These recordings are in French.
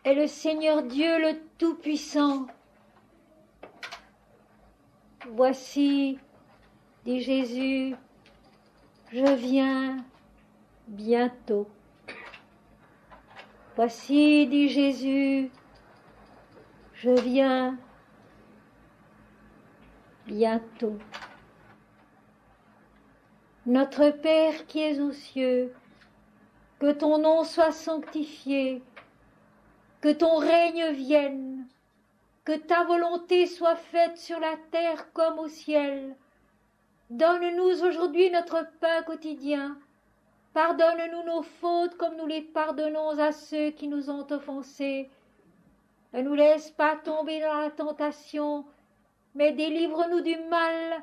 est le Seigneur Dieu le Tout-Puissant. Voici, dit Jésus, je viens bientôt. Voici, dit Jésus, je viens bientôt. Notre Père qui es aux cieux, que ton nom soit sanctifié, que ton règne vienne, que ta volonté soit faite sur la terre comme au ciel. Donne-nous aujourd'hui notre pain quotidien. Pardonne-nous nos fautes comme nous les pardonnons à ceux qui nous ont offensés. Ne nous laisse pas tomber dans la tentation, mais délivre-nous du mal,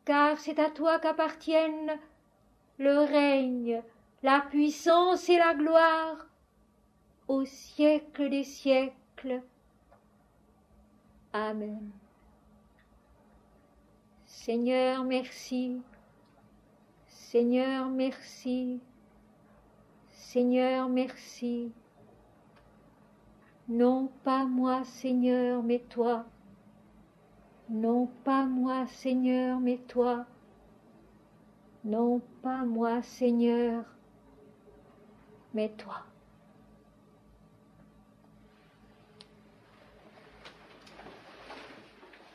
car c'est à toi qu'appartiennent le règne, la puissance et la gloire, au siècle des siècles. Amen. Seigneur, merci. Seigneur, merci. Seigneur, merci. Non pas moi, Seigneur, mais toi. Non pas moi, Seigneur, mais toi. Non pas moi, Seigneur, mais toi.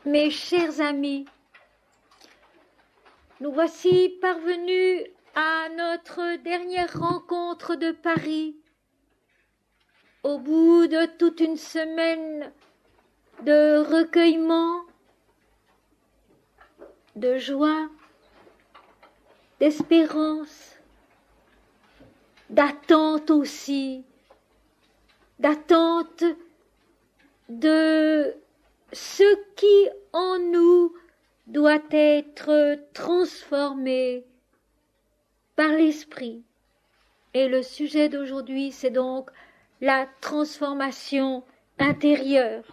Mes chers amis, nous voici parvenus à notre dernière rencontre de Paris, au bout de toute une semaine de recueillement, de joie, d'espérance, d'attente aussi, d'attente de ce qui en nous doit être transformé par l'Esprit. Et le sujet d'aujourd'hui, c'est donc la transformation intérieure.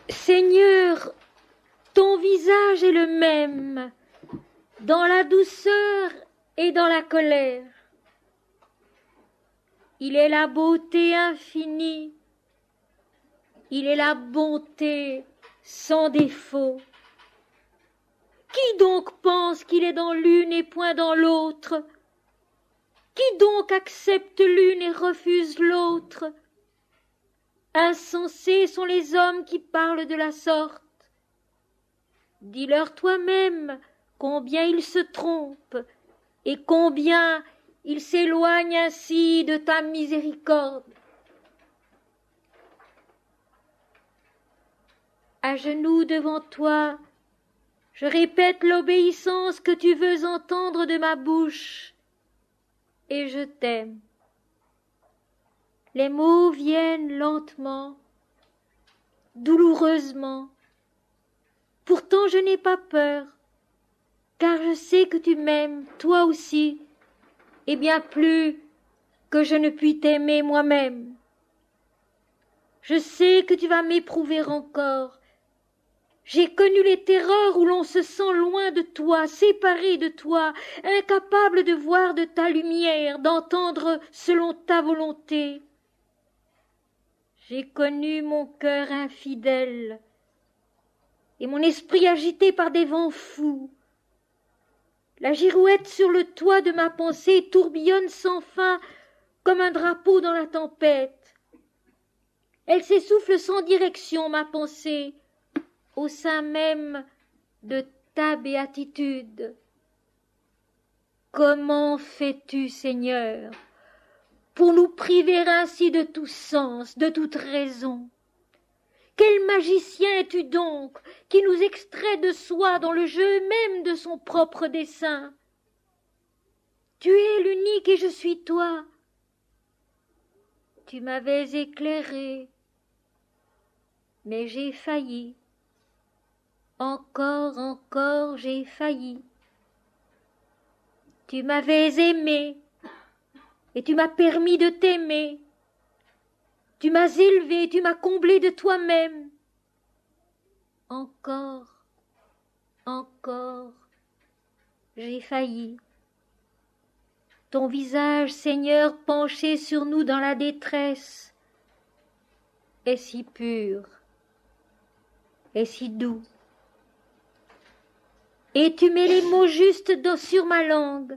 Seigneur, ton visage est le même, dans la douceur et dans la colère. Il est la beauté infinie, il est la bonté sans défaut. Qui donc pense qu'il est dans l'une et point dans l'autre? Qui donc accepte l'une et refuse l'autre? Insensés sont les hommes qui parlent de la sorte. Dis-leur toi-même combien ils se trompent et combien ils s'éloignent ainsi de ta miséricorde. À genoux devant toi, je répète l'obéissance que tu veux entendre de ma bouche, et je t'aime. Les mots viennent lentement, douloureusement. Pourtant je n'ai pas peur, car je sais que tu m'aimes, toi aussi, et bien plus que je ne puis t'aimer moi-même. Je sais que tu vas m'éprouver encore. J'ai connu les terreurs où l'on se sent loin de toi, séparé de toi, incapable de voir de ta lumière, d'entendre selon ta volonté. J'ai connu mon cœur infidèle et mon esprit agité par des vents fous. La girouette sur le toit de ma pensée tourbillonne sans fin comme un drapeau dans la tempête. Elle s'essouffle sans direction, ma pensée, au sein même de ta béatitude. Comment fais-tu, Seigneur, pour nous priver ainsi de tout sens, de toute raison? Quel magicien es-tu donc qui nous extrait de soi dans le jeu même de son propre dessein? Tu es l'unique et je suis toi. Tu m'avais éclairé, mais j'ai failli. Encore j'ai failli. Tu m'avais aimé, et tu m'as permis de t'aimer. Tu m'as élevé, tu m'as comblé de toi-même. Encore, j'ai failli. Ton visage, Seigneur, penché sur nous dans la détresse, est si pur, est si doux. Et tu mets les mots justes sur ma langue,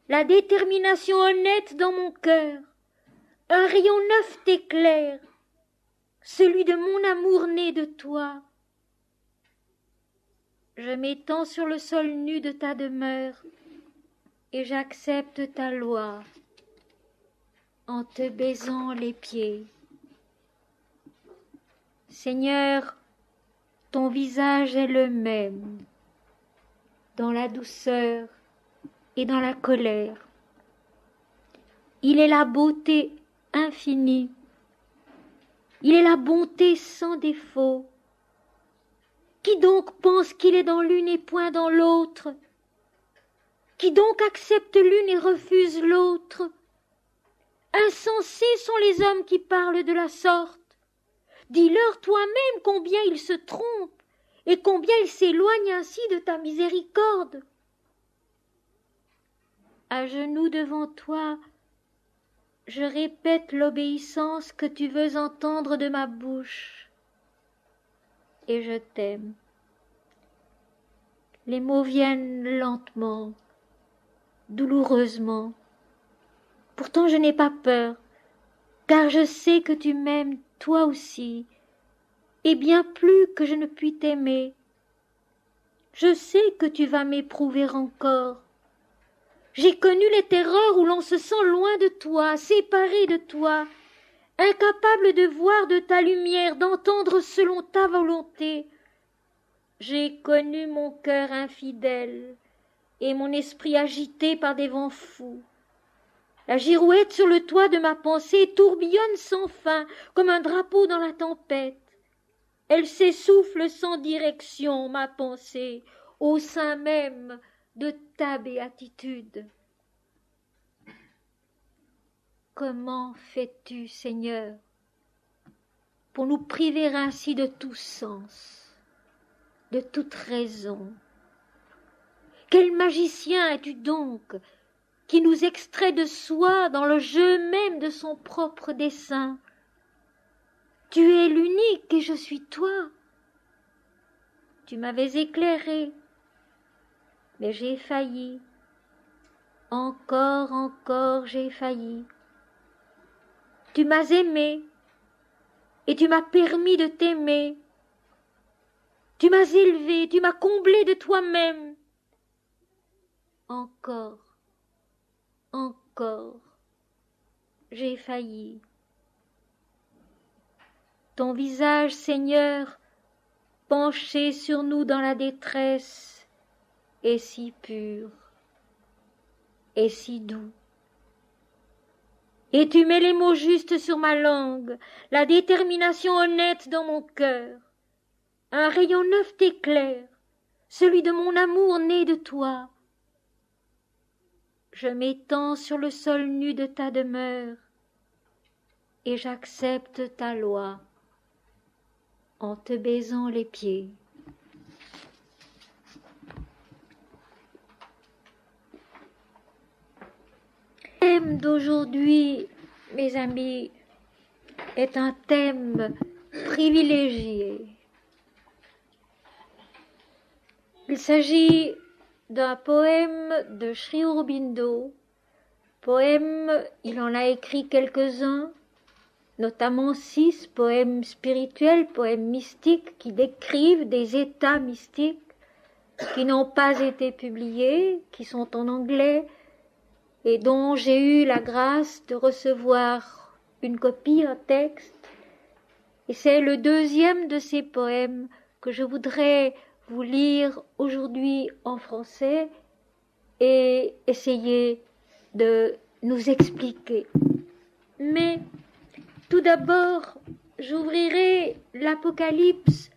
la détermination honnête dans mon cœur. Un rayon neuf t'éclaire, celui de mon amour né de toi. Je m'étends sur le sol nu de ta demeure et j'accepte ta loi en te baisant les pieds. Seigneur, ton visage est le même, dans la douceur et dans la colère. Il est la beauté infinie, il est la bonté sans défaut. Qui donc pense qu'il est dans l'une et point dans l'autre? Qui donc accepte l'une et refuse l'autre? Insensés sont les hommes qui parlent de la sorte. Dis-leur toi-même combien ils se trompent et combien ils s'éloignent ainsi de ta miséricorde. À genoux devant toi, je répète l'obéissance que tu veux entendre de ma bouche. Et je t'aime. Les mots viennent lentement, douloureusement. Pourtant je n'ai pas peur, car je sais que tu m'aimes toi aussi, et bien plus que je ne puis t'aimer. Je sais que tu vas m'éprouver encore. J'ai connu les terreurs où l'on se sent loin de toi, séparé de toi, incapable de voir de ta lumière, d'entendre selon ta volonté. J'ai connu mon cœur infidèle et mon esprit agité par des vents fous. La girouette sur le toit de ma pensée tourbillonne sans fin comme un drapeau dans la tempête. Elle s'essouffle sans direction, ma pensée, au sein même de ta béatitude. Comment fais-tu, Seigneur, pour nous priver ainsi de tout sens, de toute raison? Quel magicien es-tu donc, qui nous extrait de soi dans le jeu même de son propre dessein? Tu es l'unique et je suis toi. Tu m'avais éclairé, mais j'ai failli. Encore j'ai failli. Tu m'as aimé et tu m'as permis de t'aimer. Tu m'as élevé, tu m'as comblé de toi-même. Encore, j'ai failli. Ton visage, Seigneur, penché sur nous dans la détresse, est si pur, est si doux. Et tu mets les mots justes sur ma langue, la détermination honnête dans mon cœur. Un rayon neuf t'éclaire, celui de mon amour né de toi. Je m'étends sur le sol nu de ta demeure et j'accepte ta loi en te baisant les pieds. Le thème d'aujourd'hui, mes amis, est un thème privilégié. Il s'agit d'un poème de Sri Aurobindo. Poème, il en a écrit quelques-uns, notamment 6 poèmes spirituels, poèmes mystiques qui décrivent des états mystiques qui n'ont pas été publiés, qui sont en anglais et dont j'ai eu la grâce de recevoir une copie, un texte. Et c'est le deuxième de ces poèmes que je voudrais vous lire aujourd'hui en français et essayer de nous expliquer. Mais tout d'abord, j'ouvrirai l'Apocalypse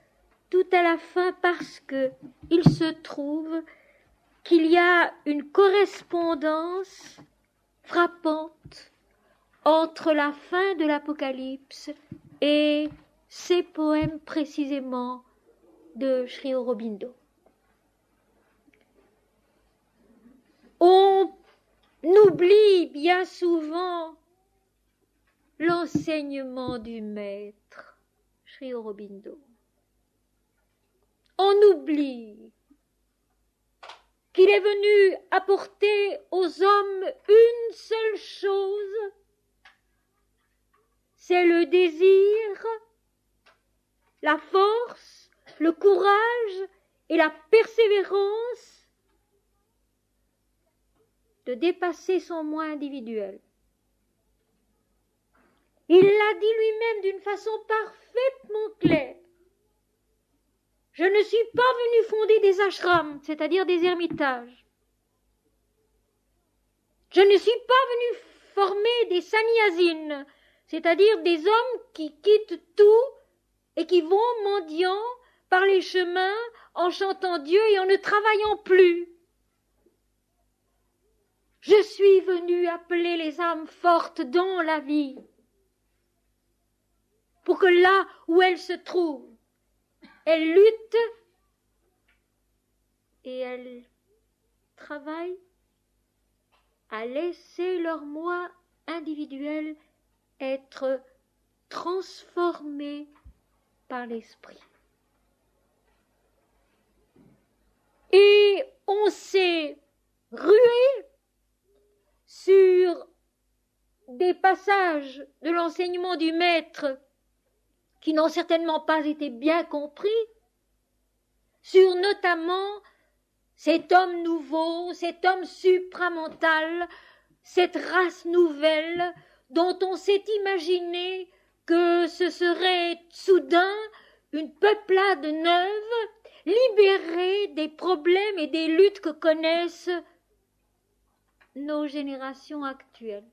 tout à la fin parce que il se trouve qu'il y a une correspondance frappante entre la fin de l'Apocalypse et ces poèmes précisément de Sri Aurobindo. On oublie bien souvent l'enseignement du maître, Sri Aurobindo. On oublie qu'il est venu apporter aux hommes une seule chose, c'est le désir, la force, le courage et la persévérance de dépasser son moi individuel. Il l'a dit lui-même d'une façon parfaitement claire. Je ne suis pas venu fonder des ashrams, c'est-à-dire des ermitages. Je ne suis pas venu former des sannyasines, c'est-à-dire des hommes qui quittent tout et qui vont mendiant par les chemins en chantant Dieu et en ne travaillant plus. Je suis venu appeler les âmes fortes dans la vie pour que là où elles se trouvent, elles luttent et elles travaillent à laisser leur moi individuel être transformé par l'esprit. Et on s'est rué sur des passages de l'enseignement du maître qui n'ont certainement pas été bien compris, sur notamment cet homme nouveau, cet homme supramental, cette race nouvelle dont on s'est imaginé que ce serait soudain une peuplade neuve, libérée des problèmes et des luttes que connaissent nos générations actuelles.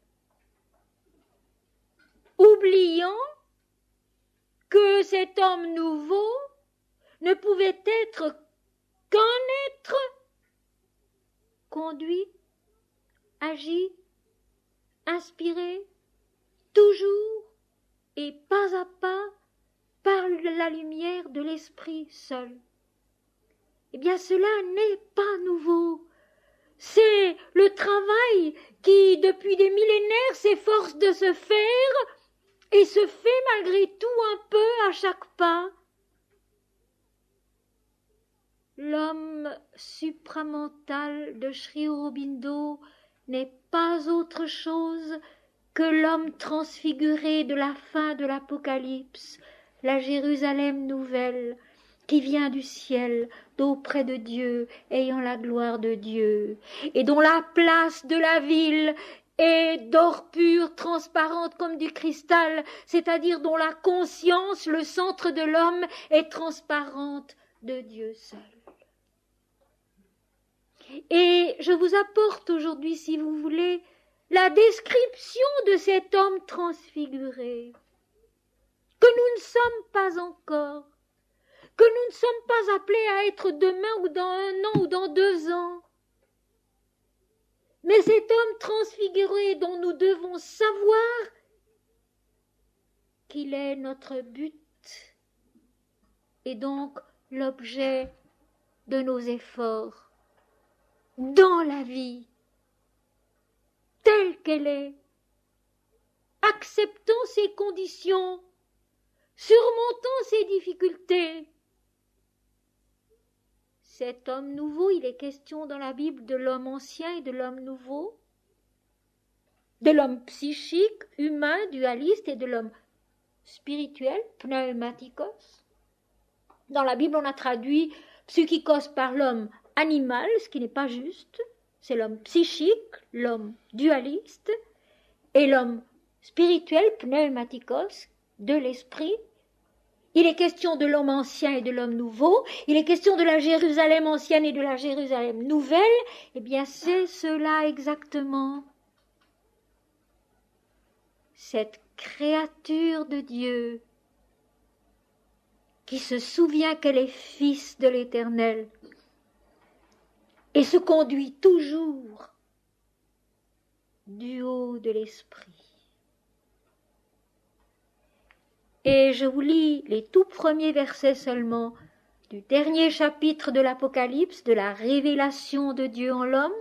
Oubliant que cet homme nouveau ne pouvait être qu'un être conduit, agi, inspiré, toujours et pas à pas par la lumière de l'esprit seul. Eh bien, cela n'est pas nouveau. C'est le travail qui, depuis des millénaires, s'efforce de se faire et se fait malgré tout un peu à chaque pas. L'homme supramental de Sri Aurobindo n'est pas autre chose que l'homme transfiguré de la fin de l'Apocalypse, la Jérusalem nouvelle, qui vient du ciel, d'auprès de Dieu, ayant la gloire de Dieu, et dont la place de la ville est d'or pur, transparente comme du cristal, c'est-à-dire dont la conscience, le centre de l'homme, est transparente de Dieu seul. Et je vous apporte aujourd'hui, si vous voulez, la description de cet homme transfiguré, que nous ne sommes pas encore, que nous ne sommes pas appelés à être demain ou dans 1 an ou dans 2 ans. Mais cet homme transfiguré dont nous devons savoir qu'il est notre but et donc l'objet de nos efforts dans la vie telle qu'elle est, acceptant ses conditions, surmontant ses difficultés. Cet homme nouveau, il est question dans la Bible de l'homme ancien et de l'homme nouveau, de l'homme psychique, humain, dualiste et de l'homme spirituel, pneumatikos. Dans la Bible, on a traduit psychikos par l'homme animal, ce qui n'est pas juste. C'est l'homme psychique, l'homme dualiste, et l'homme spirituel, pneumatikos, de l'esprit. Il est question de l'homme ancien et de l'homme nouveau. Il est question de la Jérusalem ancienne et de la Jérusalem nouvelle. Eh bien, c'est cela exactement. Cette créature de Dieu qui se souvient qu'elle est fils de l'Éternel et se conduit toujours du haut de l'esprit. Et je vous lis les tout premiers versets seulement du dernier chapitre de l'Apocalypse, de la révélation de Dieu en l'homme.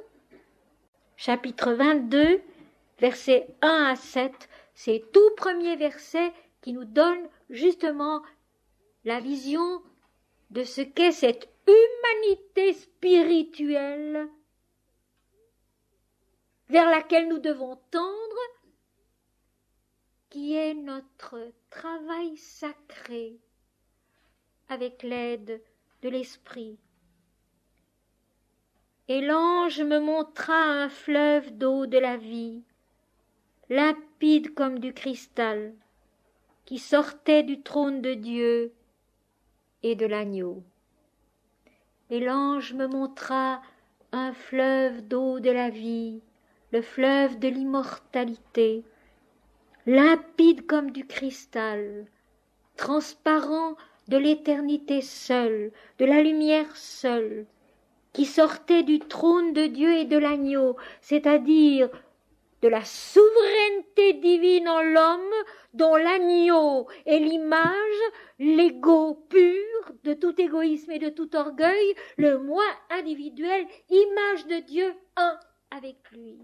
Chapitre 22, versets 1 à 7, ces tout premiers versets qui nous donnent justement la vision de ce qu'est cette humanité spirituelle vers laquelle nous devons tendre, qui est notre travail sacré avec l'aide de l'Esprit. Et l'ange me montra un fleuve d'eau de la vie, limpide comme du cristal, qui sortait du trône de Dieu et de l'agneau. Et l'ange me montra un fleuve d'eau de la vie, le fleuve de l'immortalité, limpide comme du cristal, transparent de l'éternité seule, de la lumière seule, qui sortait du trône de Dieu et de l'agneau, c'est-à-dire de la souveraineté divine en l'homme, dont l'agneau est l'image, l'ego pur de tout égoïsme et de tout orgueil, le moi individuel, image de Dieu, un avec lui.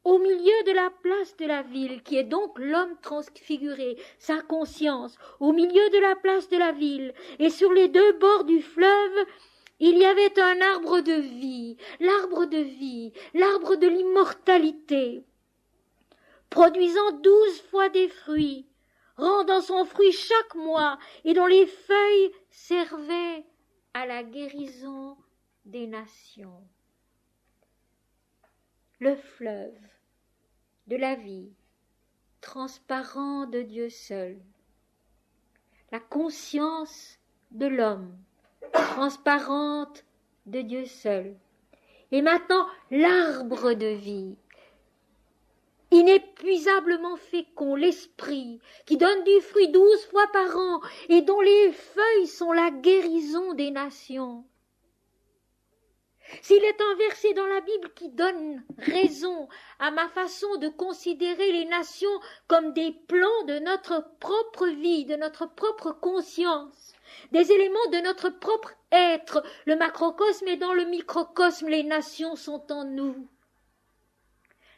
Au milieu de la place de la ville, qui est donc l'homme transfiguré, sa conscience, au milieu de la place de la ville, et sur les deux bords du fleuve, il y avait un arbre de vie, l'arbre de vie, l'arbre de l'immortalité, produisant 12 fois des fruits, rendant son fruit chaque mois, et dont les feuilles servaient à la guérison des nations. Le fleuve de la vie, transparent de Dieu seul, la conscience de l'homme, transparente de Dieu seul. Et maintenant, l'arbre de vie, inépuisablement fécond, l'esprit, qui donne du fruit 12 fois par an et dont les feuilles sont la guérison des nations. S'il est un verset dans la Bible qui donne raison à ma façon de considérer les nations comme des plans de notre propre vie, de notre propre conscience, des éléments de notre propre être, le macrocosme et dans le microcosme, les nations sont en nous.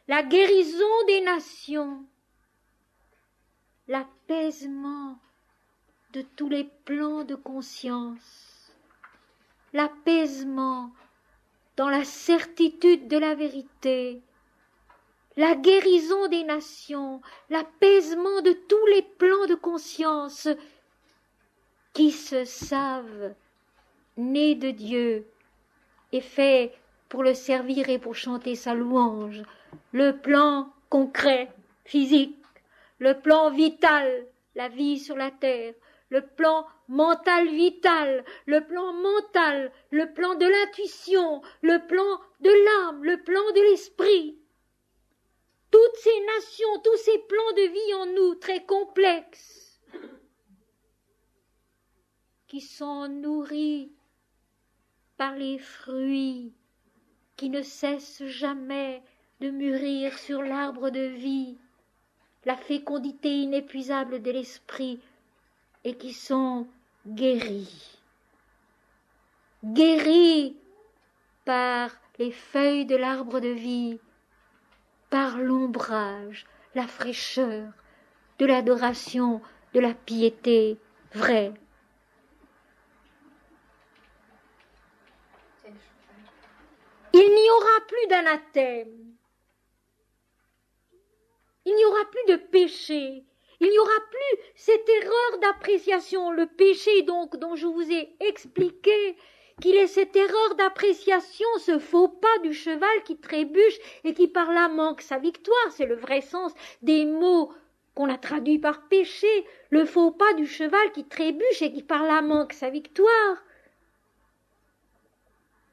La guérison des nations, l'apaisement de tous les plans de conscience, l'apaisement dans la certitude de la vérité, la guérison des nations, l'apaisement de tous les plans de conscience qui se savent nés de Dieu et faits pour le servir et pour chanter sa louange. Le plan concret, physique, le plan vital, la vie sur la terre, le plan mental vital, le plan mental, le plan de l'intuition, le plan de l'âme, le plan de l'esprit. Toutes ces nations, tous ces plans de vie en nous, très complexes, qui sont nourris par les fruits qui ne cessent jamais de mûrir sur l'arbre de vie, la fécondité inépuisable de l'esprit, et qui sont guéris par les feuilles de l'arbre de vie, par l'ombrage, la fraîcheur de l'adoration, de la piété vraie. Il n'y aura plus d'anathème, il n'y aura plus de péché, il n'y aura plus cette erreur d'appréciation, le péché donc dont je vous ai expliqué qu'il est cette erreur d'appréciation, ce faux pas du cheval qui trébuche et qui par là manque sa victoire. C'est le vrai sens des mots qu'on a traduits par péché, le faux pas du cheval qui trébuche et qui par là manque sa victoire.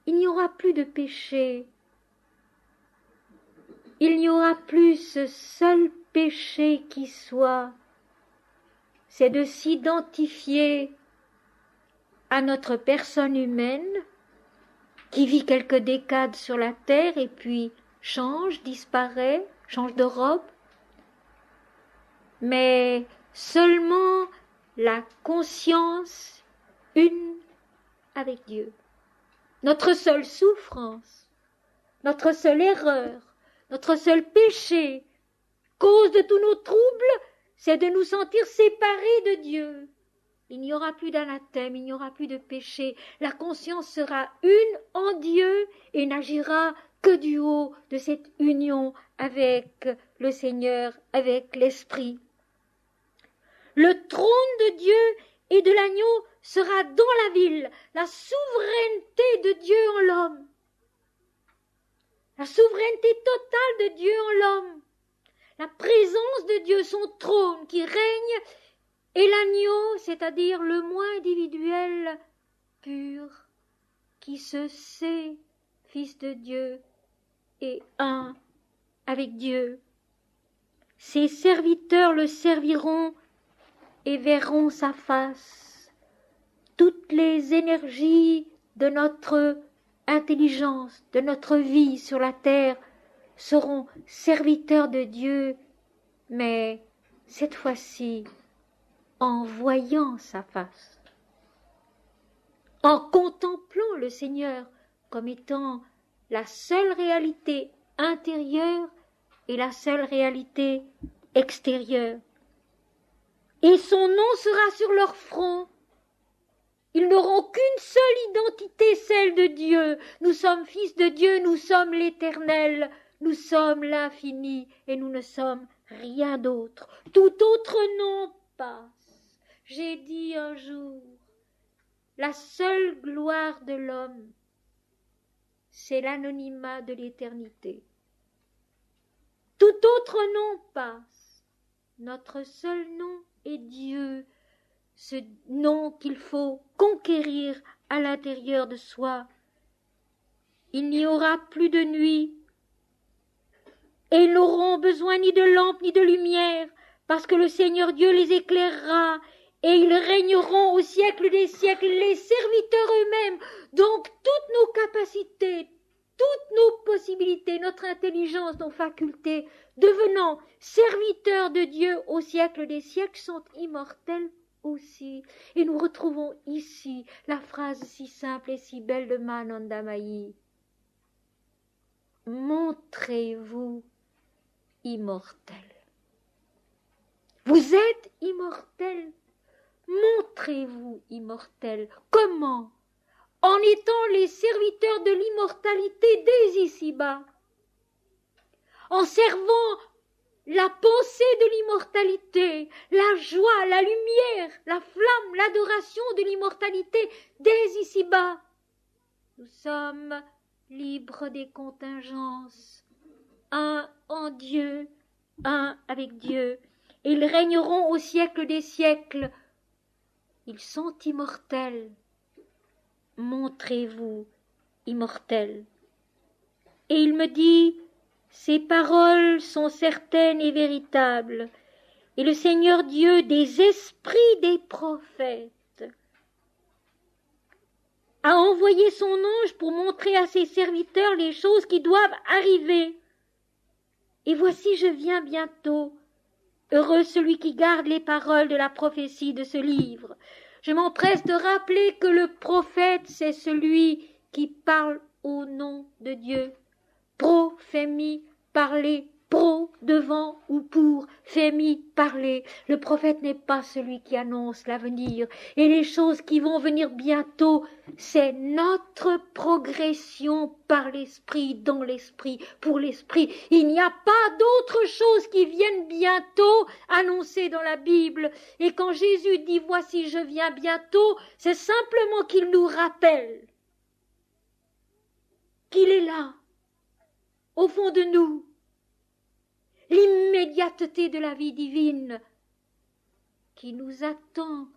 Il n'y aura plus de péché. Il n'y aura plus ce seul péché qui soit, c'est de s'identifier à notre personne humaine qui vit quelques décades sur la terre et puis change, disparaît, change de robe. Mais seulement la conscience une avec Dieu. Notre seule souffrance, notre seule erreur, notre seul péché, cause de tous nos troubles, c'est de nous sentir séparés de Dieu. Il n'y aura plus d'anathème, il n'y aura plus de péché. La conscience sera une en Dieu et n'agira que du haut de cette union avec le Seigneur, avec l'Esprit. Le trône de Dieu et de l'agneau sera dans la ville, la souveraineté de Dieu en l'homme. La souveraineté totale de Dieu en l'homme. La présence de Dieu, son trône qui règne, et l'agneau, c'est-à-dire le moi individuel pur, qui se sait fils de Dieu et un avec Dieu. Ses serviteurs le serviront et verront sa face. Toutes les énergies de notre intelligence, de notre vie sur la terre, seront serviteurs de Dieu, mais cette fois-ci, en voyant sa face, en contemplant le Seigneur comme étant la seule réalité intérieure et la seule réalité extérieure. Et son nom sera sur leur front. Ils n'auront qu'une seule identité, celle de Dieu. Nous sommes fils de Dieu, nous sommes l'Éternel, nous sommes l'infini et nous ne sommes rien d'autre. Tout autre nom passe. J'ai dit un jour, la seule gloire de l'homme, c'est l'anonymat de l'éternité. Tout autre nom passe. Notre seul nom est Dieu, ce nom qu'il faut conquérir à l'intérieur de soi. Il n'y aura plus de nuit, et ils n'auront besoin ni de lampe ni de lumière, parce que le Seigneur Dieu les éclairera, et ils régneront au siècle des siècles, les serviteurs eux-mêmes. Donc toutes nos capacités, toutes nos possibilités, notre intelligence, nos facultés, devenant serviteurs de Dieu au siècle des siècles, sont immortels aussi. Et nous retrouvons ici la phrase si simple et si belle de Mananda Mahi. Montrez-vous immortels. Vous êtes immortels. Montrez-vous immortels. Comment? En étant les serviteurs de l'immortalité dès ici-bas. En servant la pensée de l'immortalité, la joie, la lumière, la flamme, l'adoration de l'immortalité dès ici-bas. Nous sommes libres des contingences, un en Dieu, un avec Dieu, et ils régneront au siècle des siècles. Ils sont immortels. Montrez-vous immortels. Et il me dit, ces paroles sont certaines et véritables, et le Seigneur Dieu des esprits des prophètes a envoyé son ange pour montrer à ses serviteurs les choses qui doivent arriver. Et voici, je viens bientôt. Heureux celui qui garde les paroles de la prophétie de ce livre. Je m'empresse de rappeler que le prophète, c'est celui qui parle au nom de Dieu. Prophémie, parler, pro, devant ou pour, phémie, parler. Le prophète n'est pas celui qui annonce l'avenir. Et les choses qui vont venir bientôt, c'est notre progression par l'esprit, dans l'esprit, pour l'esprit. Il n'y a pas d'autre chose qui vienne bientôt annoncée dans la Bible. Et quand Jésus dit « Voici, je viens bientôt », c'est simplement qu'il nous rappelle qu'il est là, au fond de nous, l'immédiateté de la vie divine qui nous attend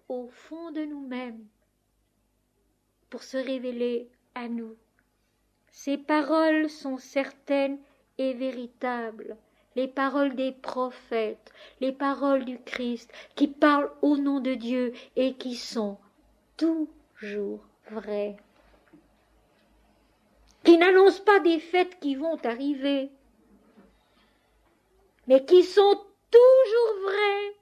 au fond de nous-mêmes pour se révéler à nous. Ces paroles sont certaines et véritables, les paroles des prophètes, les paroles du Christ qui parlent au nom de Dieu et qui sont toujours vraies, qui n'annoncent pas des fêtes qui vont arriver, mais qui sont toujours vraies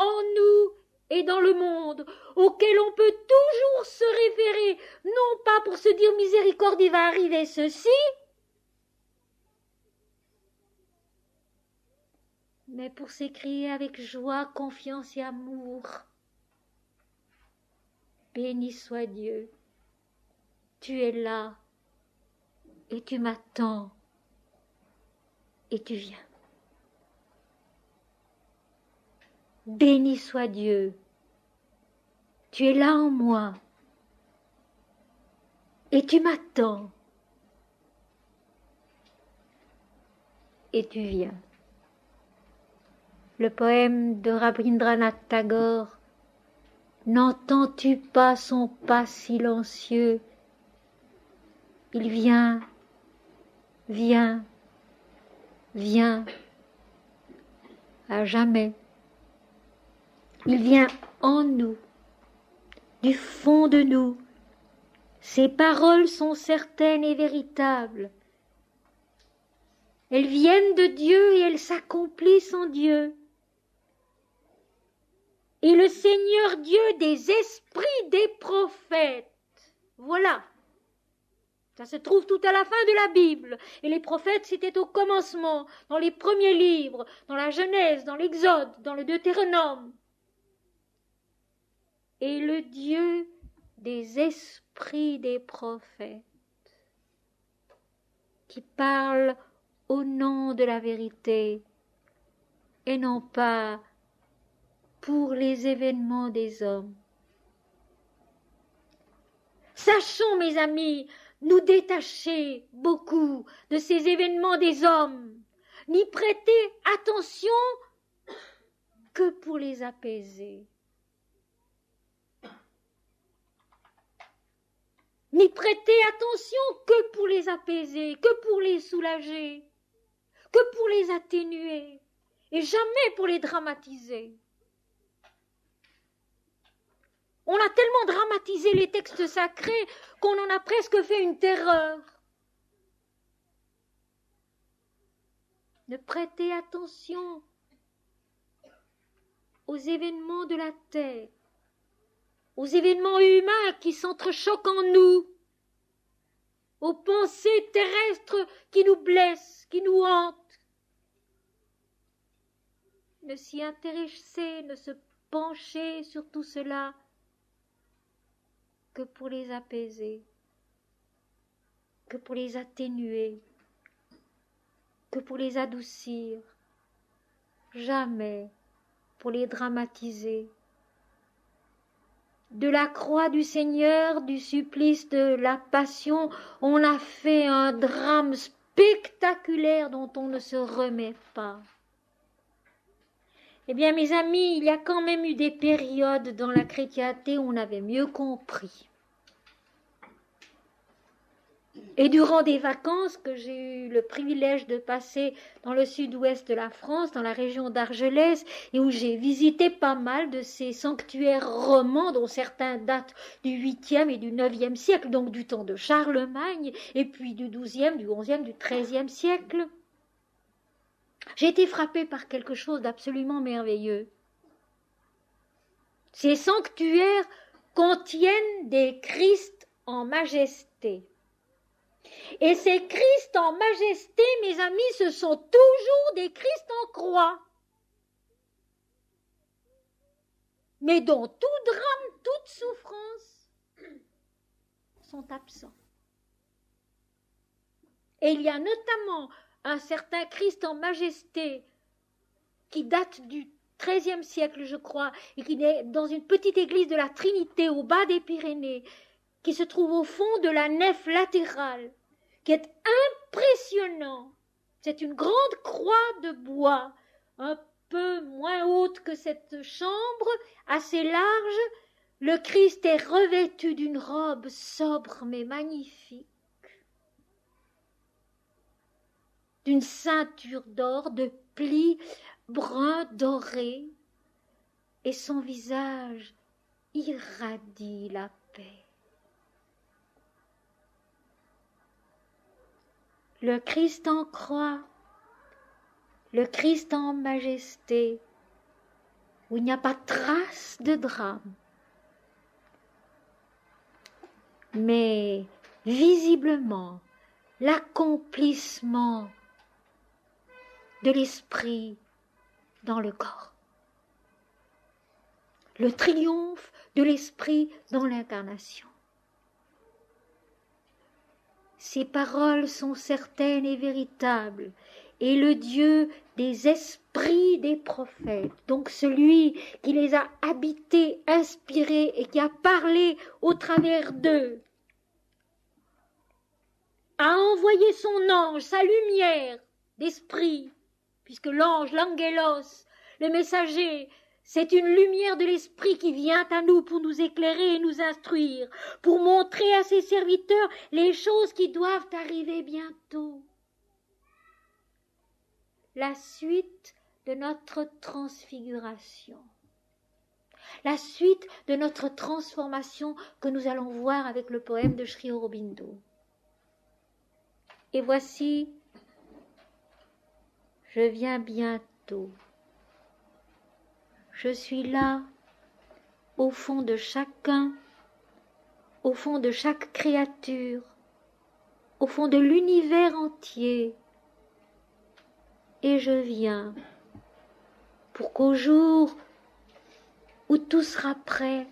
en nous et dans le monde, auquel on peut toujours se référer, non pas pour se dire miséricorde, il va arriver ceci, mais pour s'écrier avec joie, confiance et amour. Béni soit Dieu, tu es là, et tu m'attends, et tu viens. Béni soit Dieu, tu es là en moi, et tu m'attends, et tu viens. Le poème de Rabindranath Tagore. N'entends-tu pas son pas silencieux? Il vient, vient, vient, à jamais. Il vient en nous, du fond de nous. Ses paroles sont certaines et véritables. Elles viennent de Dieu et elles s'accomplissent en Dieu. Et le Seigneur Dieu des esprits des prophètes. Voilà. Ça se trouve tout à la fin de la Bible. Et les prophètes, c'était au commencement, dans les premiers livres, dans la Genèse, dans l'Exode, dans le Deutéronome. Et le Dieu des esprits des prophètes, qui parle au nom de la vérité, et non pas pour les événements des hommes. Sachons, mes amis, nous détacher beaucoup de ces événements des hommes, n'y prêter attention que pour les apaiser. N'y prêter attention que pour les apaiser, que pour les soulager, que pour les atténuer, et jamais pour les dramatiser. On a tellement dramatisé les textes sacrés qu'on en a presque fait une terreur. Ne prêtez attention aux événements de la terre, aux événements humains qui s'entrechoquent en nous, aux pensées terrestres qui nous blessent, qui nous hantent. Ne s'y intéresser, ne se pencher sur tout cela que pour les apaiser, que pour les atténuer, que pour les adoucir, jamais pour les dramatiser. De la croix du Seigneur, du supplice de la Passion, on a fait un drame spectaculaire dont on ne se remet pas. Eh bien, mes amis, il y a quand même eu des périodes dans la chrétienté où on avait mieux compris. Et durant des vacances que j'ai eu le privilège de passer dans le sud-ouest de la France, dans la région d'Argelès, et où j'ai visité pas mal de ces sanctuaires romans, dont certains datent du 8e et du 9e siècle, donc du temps de Charlemagne, et puis du 12e, du 11e, du 13e siècle, j'ai été frappée par quelque chose d'absolument merveilleux. Ces sanctuaires contiennent des Christs en majesté. Et ces Christs en majesté, mes amis, ce sont toujours des Christs en croix. Mais dont tout drame, toute souffrance sont absents. Et il y a notamment un certain Christ en majesté qui date du XIIIe siècle, je crois, et qui est dans une petite église de la Trinité au bas des Pyrénées, qui se trouve au fond de la nef latérale, qui est impressionnant. C'est une grande croix de bois, un peu moins haute que cette chambre, assez large. Le Christ est revêtu d'une robe sobre mais magnifique, d'une ceinture d'or, de plis bruns dorés, et son visage irradie la paix. Le Christ en croix, le Christ en majesté, où il n'y a pas trace de drame, mais visiblement l'accomplissement de l'esprit dans le corps, le triomphe de l'esprit dans l'incarnation. Ces paroles sont certaines et véritables, et le Dieu des esprits des prophètes, donc celui qui les a habités, inspirés et qui a parlé au travers d'eux, a envoyé son ange, sa lumière d'esprit, puisque l'ange, l'angelos, le messager, c'est une lumière de l'esprit qui vient à nous pour nous éclairer et nous instruire, pour montrer à ses serviteurs les choses qui doivent arriver bientôt. La suite de notre transfiguration, la suite de notre transformation que nous allons voir avec le poème de Sri Aurobindo. Et voici, je viens bientôt. Je suis là, au fond de chacun, au fond de chaque créature, au fond de l'univers entier. Et je viens pour qu'au jour où tout sera prêt,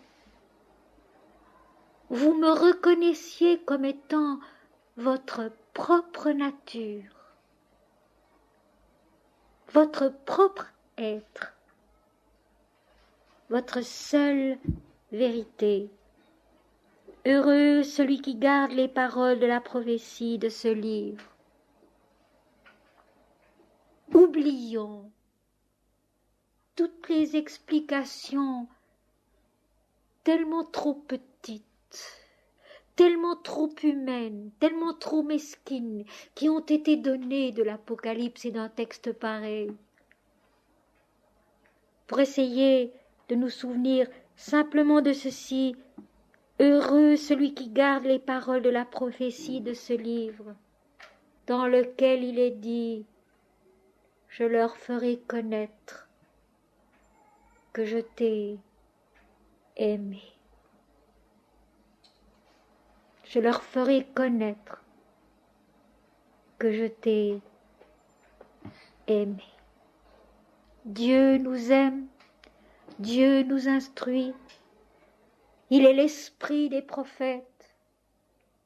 vous me reconnaissiez comme étant votre propre nature, votre propre être, votre seule vérité. Heureux celui qui garde les paroles de la prophétie de ce livre. Oublions toutes les explications tellement trop petites, tellement trop humaines, tellement trop mesquines, qui ont été données de l'Apocalypse et d'un texte pareil, pour essayer de nous souvenir simplement de ceci. Heureux celui qui garde les paroles de la prophétie de ce livre, dans lequel il est dit: je leur ferai connaître que je t'ai aimé. Je leur ferai connaître que je t'ai aimé. Dieu nous aime, Dieu nous instruit. Il est l'esprit des prophètes.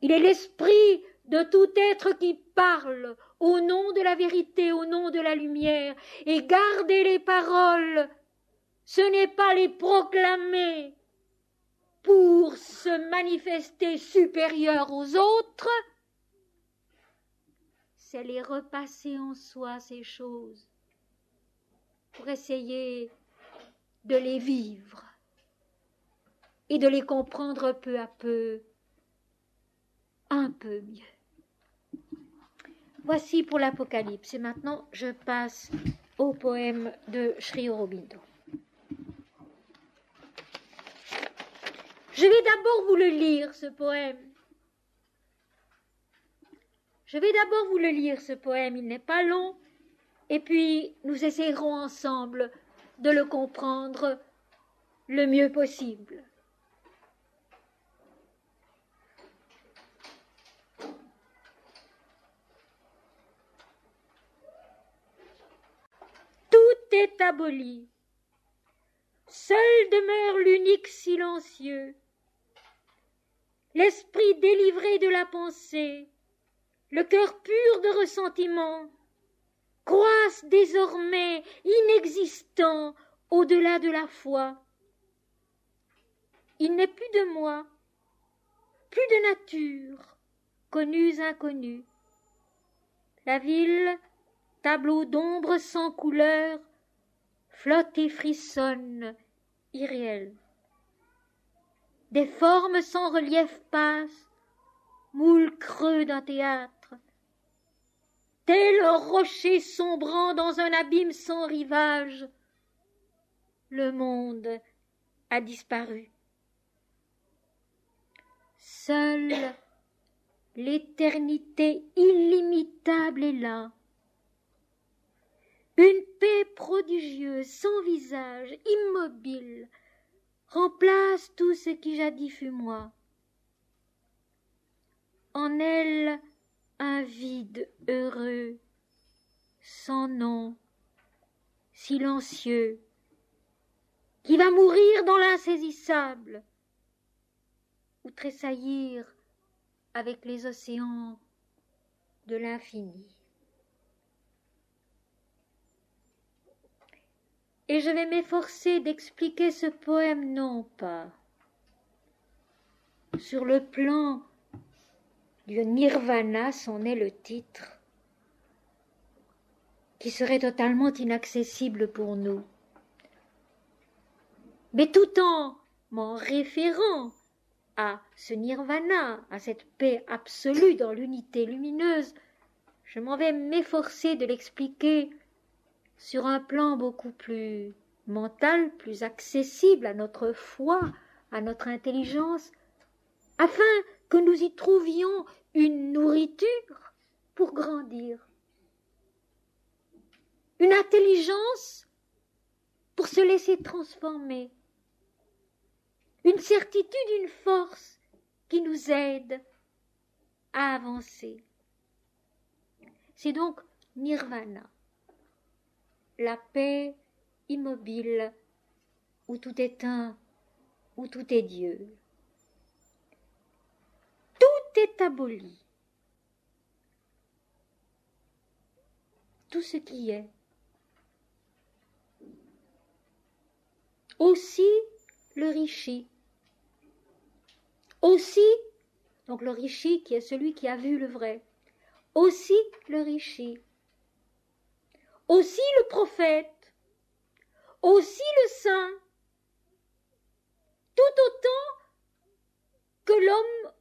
Il est l'esprit de tout être qui parle au nom de la vérité, au nom de la lumière. Et garder les paroles, ce n'est pas les proclamer pour se manifester supérieur aux autres, c'est les repasser en soi, ces choses, pour essayer de les vivre et de les comprendre peu à peu, un peu mieux. Voici pour l'Apocalypse. Et maintenant, je passe au poème de Sri Aurobindo. Je vais d'abord vous le lire, ce poème. Je vais d'abord vous le lire, ce poème. Il n'est pas long. Et puis, nous essayerons ensemble de le comprendre le mieux possible. Tout est aboli. Seul demeure l'unique silencieux. L'esprit délivré de la pensée, le cœur pur de ressentiment, croissent désormais inexistants au-delà de la foi. Il n'est plus de moi, plus de nature, connus inconnus. La ville, tableau d'ombre sans couleur, flotte et frissonne, irréelle. Des formes sans relief passent, moule creux d'un théâtre. Tel un rocher sombrant dans un abîme sans rivage, le monde a disparu. Seule l'éternité illimitable est là. Une paix prodigieuse sans visage, immobile, remplace tout ce qui jadis fut moi. En elle, un vide heureux, sans nom, silencieux, qui va mourir dans l'insaisissable, ou tressaillir avec les océans de l'infini. Et je vais m'efforcer d'expliquer ce poème non pas sur le plan du nirvana, c'en est le titre, qui serait totalement inaccessible pour nous, mais tout en m'en référant à ce nirvana, à cette paix absolue dans l'unité lumineuse, je m'en vais m'efforcer de l'expliquer sur un plan beaucoup plus mental, plus accessible à notre foi, à notre intelligence, afin que nous y trouvions une nourriture pour grandir, une intelligence pour se laisser transformer, une certitude, une force qui nous aide à avancer. C'est donc nirvana, la paix immobile, où tout est un, où tout est Dieu. Tout est aboli. Tout ce qui est. Aussi le rishi. Aussi, donc le rishi qui est celui qui a vu le vrai. Aussi le rishi. Aussi le prophète. Aussi le saint. Tout autant que l'homme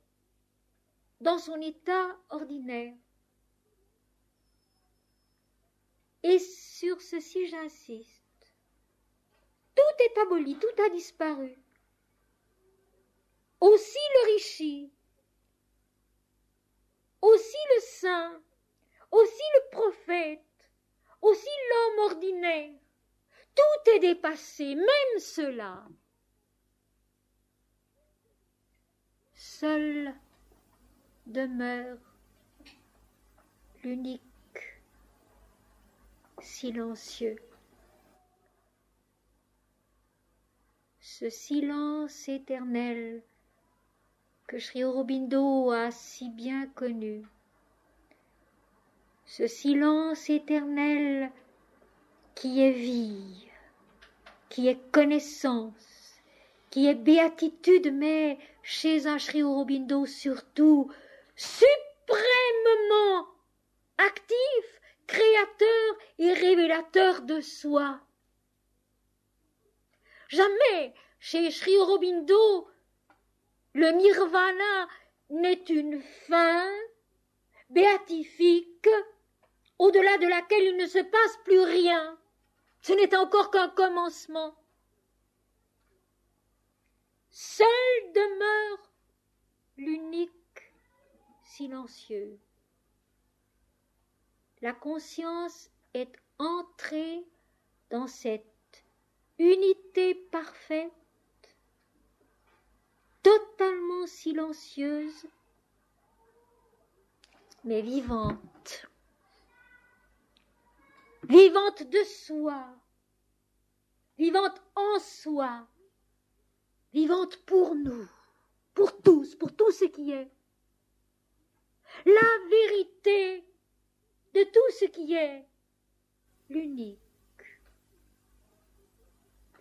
dans son état ordinaire. Et sur ceci j'insiste. Tout est aboli, tout a disparu. Aussi le rishi, aussi le saint, aussi le prophète, aussi l'homme ordinaire. Tout est dépassé, même cela. Seul demeure l'unique, silencieux. Ce silence éternel que Sri Aurobindo a si bien connu. Ce silence éternel qui est vie, qui est connaissance, qui est béatitude, mais chez un Sri Aurobindo surtout suprêmement actif, créateur et révélateur de soi. Jamais chez Sri Aurobindo le nirvana n'est une fin béatifique au-delà de laquelle il ne se passe plus rien. Ce n'est encore qu'un commencement. Seul demeure l'unique silencieux. La conscience est entrée dans cette unité parfaite, totalement silencieuse, mais vivante. Vivante de soi, vivante en soi, vivante pour nous, pour tous, pour tout ce qui est. La vérité de tout ce qui est, l'unique,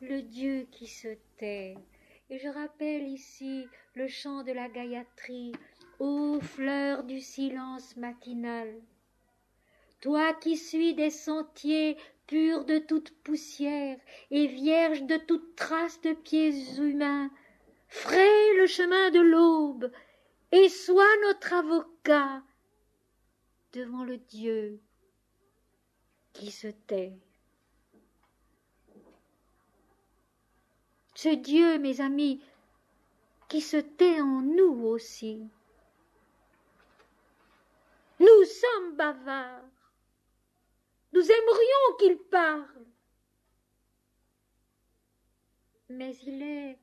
le Dieu qui se tait. Et je rappelle ici le chant de la Gayatri, ô fleurs du silence matinal. Toi qui suis des sentiers purs de toute poussière et vierges de toute trace de pieds humains, fraye le chemin de l'aube et sois notre avocat devant le Dieu qui se tait. Ce Dieu, mes amis, qui se tait en nous aussi. Nous sommes bavards. Nous aimerions qu'il parle. mais il est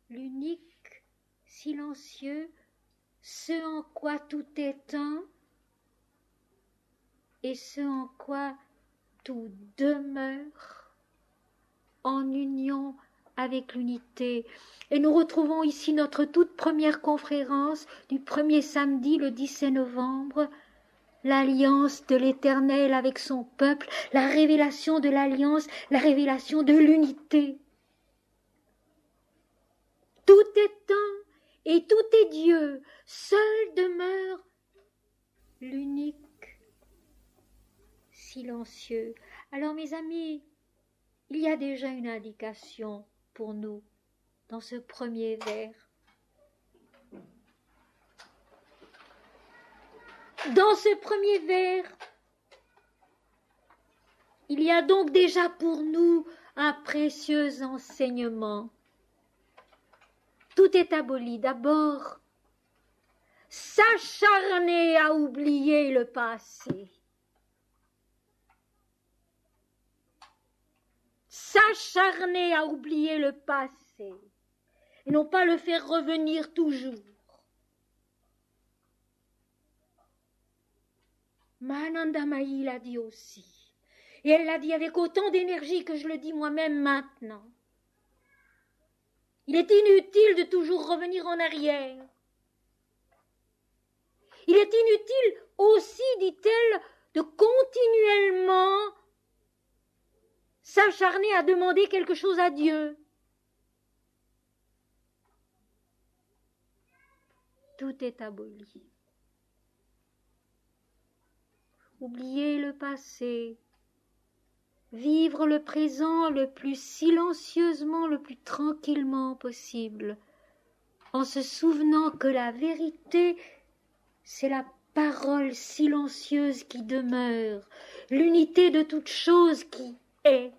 l'unique, silencieux, ce en quoi tout est un, et ce en quoi tout demeure en union avec l'unité. Et nous retrouvons ici notre toute première conférence du premier samedi, le 17 novembre, l'alliance de l'Éternel avec son peuple, la révélation de l'alliance, la révélation de l'unité. Tout est un et tout est Dieu, seul demeure l'unique, silencieux. Alors mes amis, il y a déjà une indication pour nous dans ce premier vers. Dans ce premier vers, il y a donc déjà pour nous un précieux enseignement. Tout est aboli. D'abord, s'acharner à oublier le passé. S'acharner à oublier le passé et non pas le faire revenir toujours. Mananda Mahi l'a dit aussi, et elle l'a dit avec autant d'énergie que je le dis moi-même maintenant. Il est inutile de toujours revenir en arrière. Il est inutile aussi, dit-elle, de continuellement s'acharner à demander quelque chose à Dieu. Tout est aboli. Oublier le passé, vivre le présent le plus silencieusement, le plus tranquillement possible, en se souvenant que la vérité, c'est la parole silencieuse qui demeure, l'unité de toute chose qui est.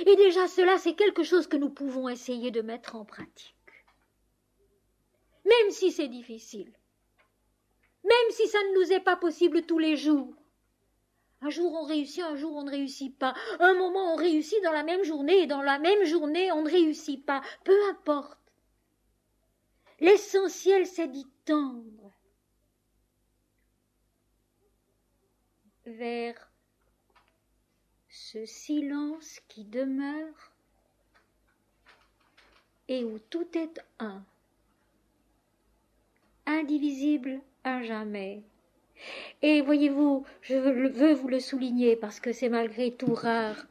Et déjà cela, c'est quelque chose que nous pouvons essayer de mettre en pratique. Même si c'est difficile. Même si ça ne nous est pas possible tous les jours. Un jour on réussit, un jour on ne réussit pas. Un moment on réussit dans la même journée et dans la même journée on ne réussit pas. Peu importe. L'essentiel c'est d'y tendre vers ce silence qui demeure et où tout est un, indivisible à jamais. Et voyez-vous, je veux vous le souligner parce que c'est malgré tout rare.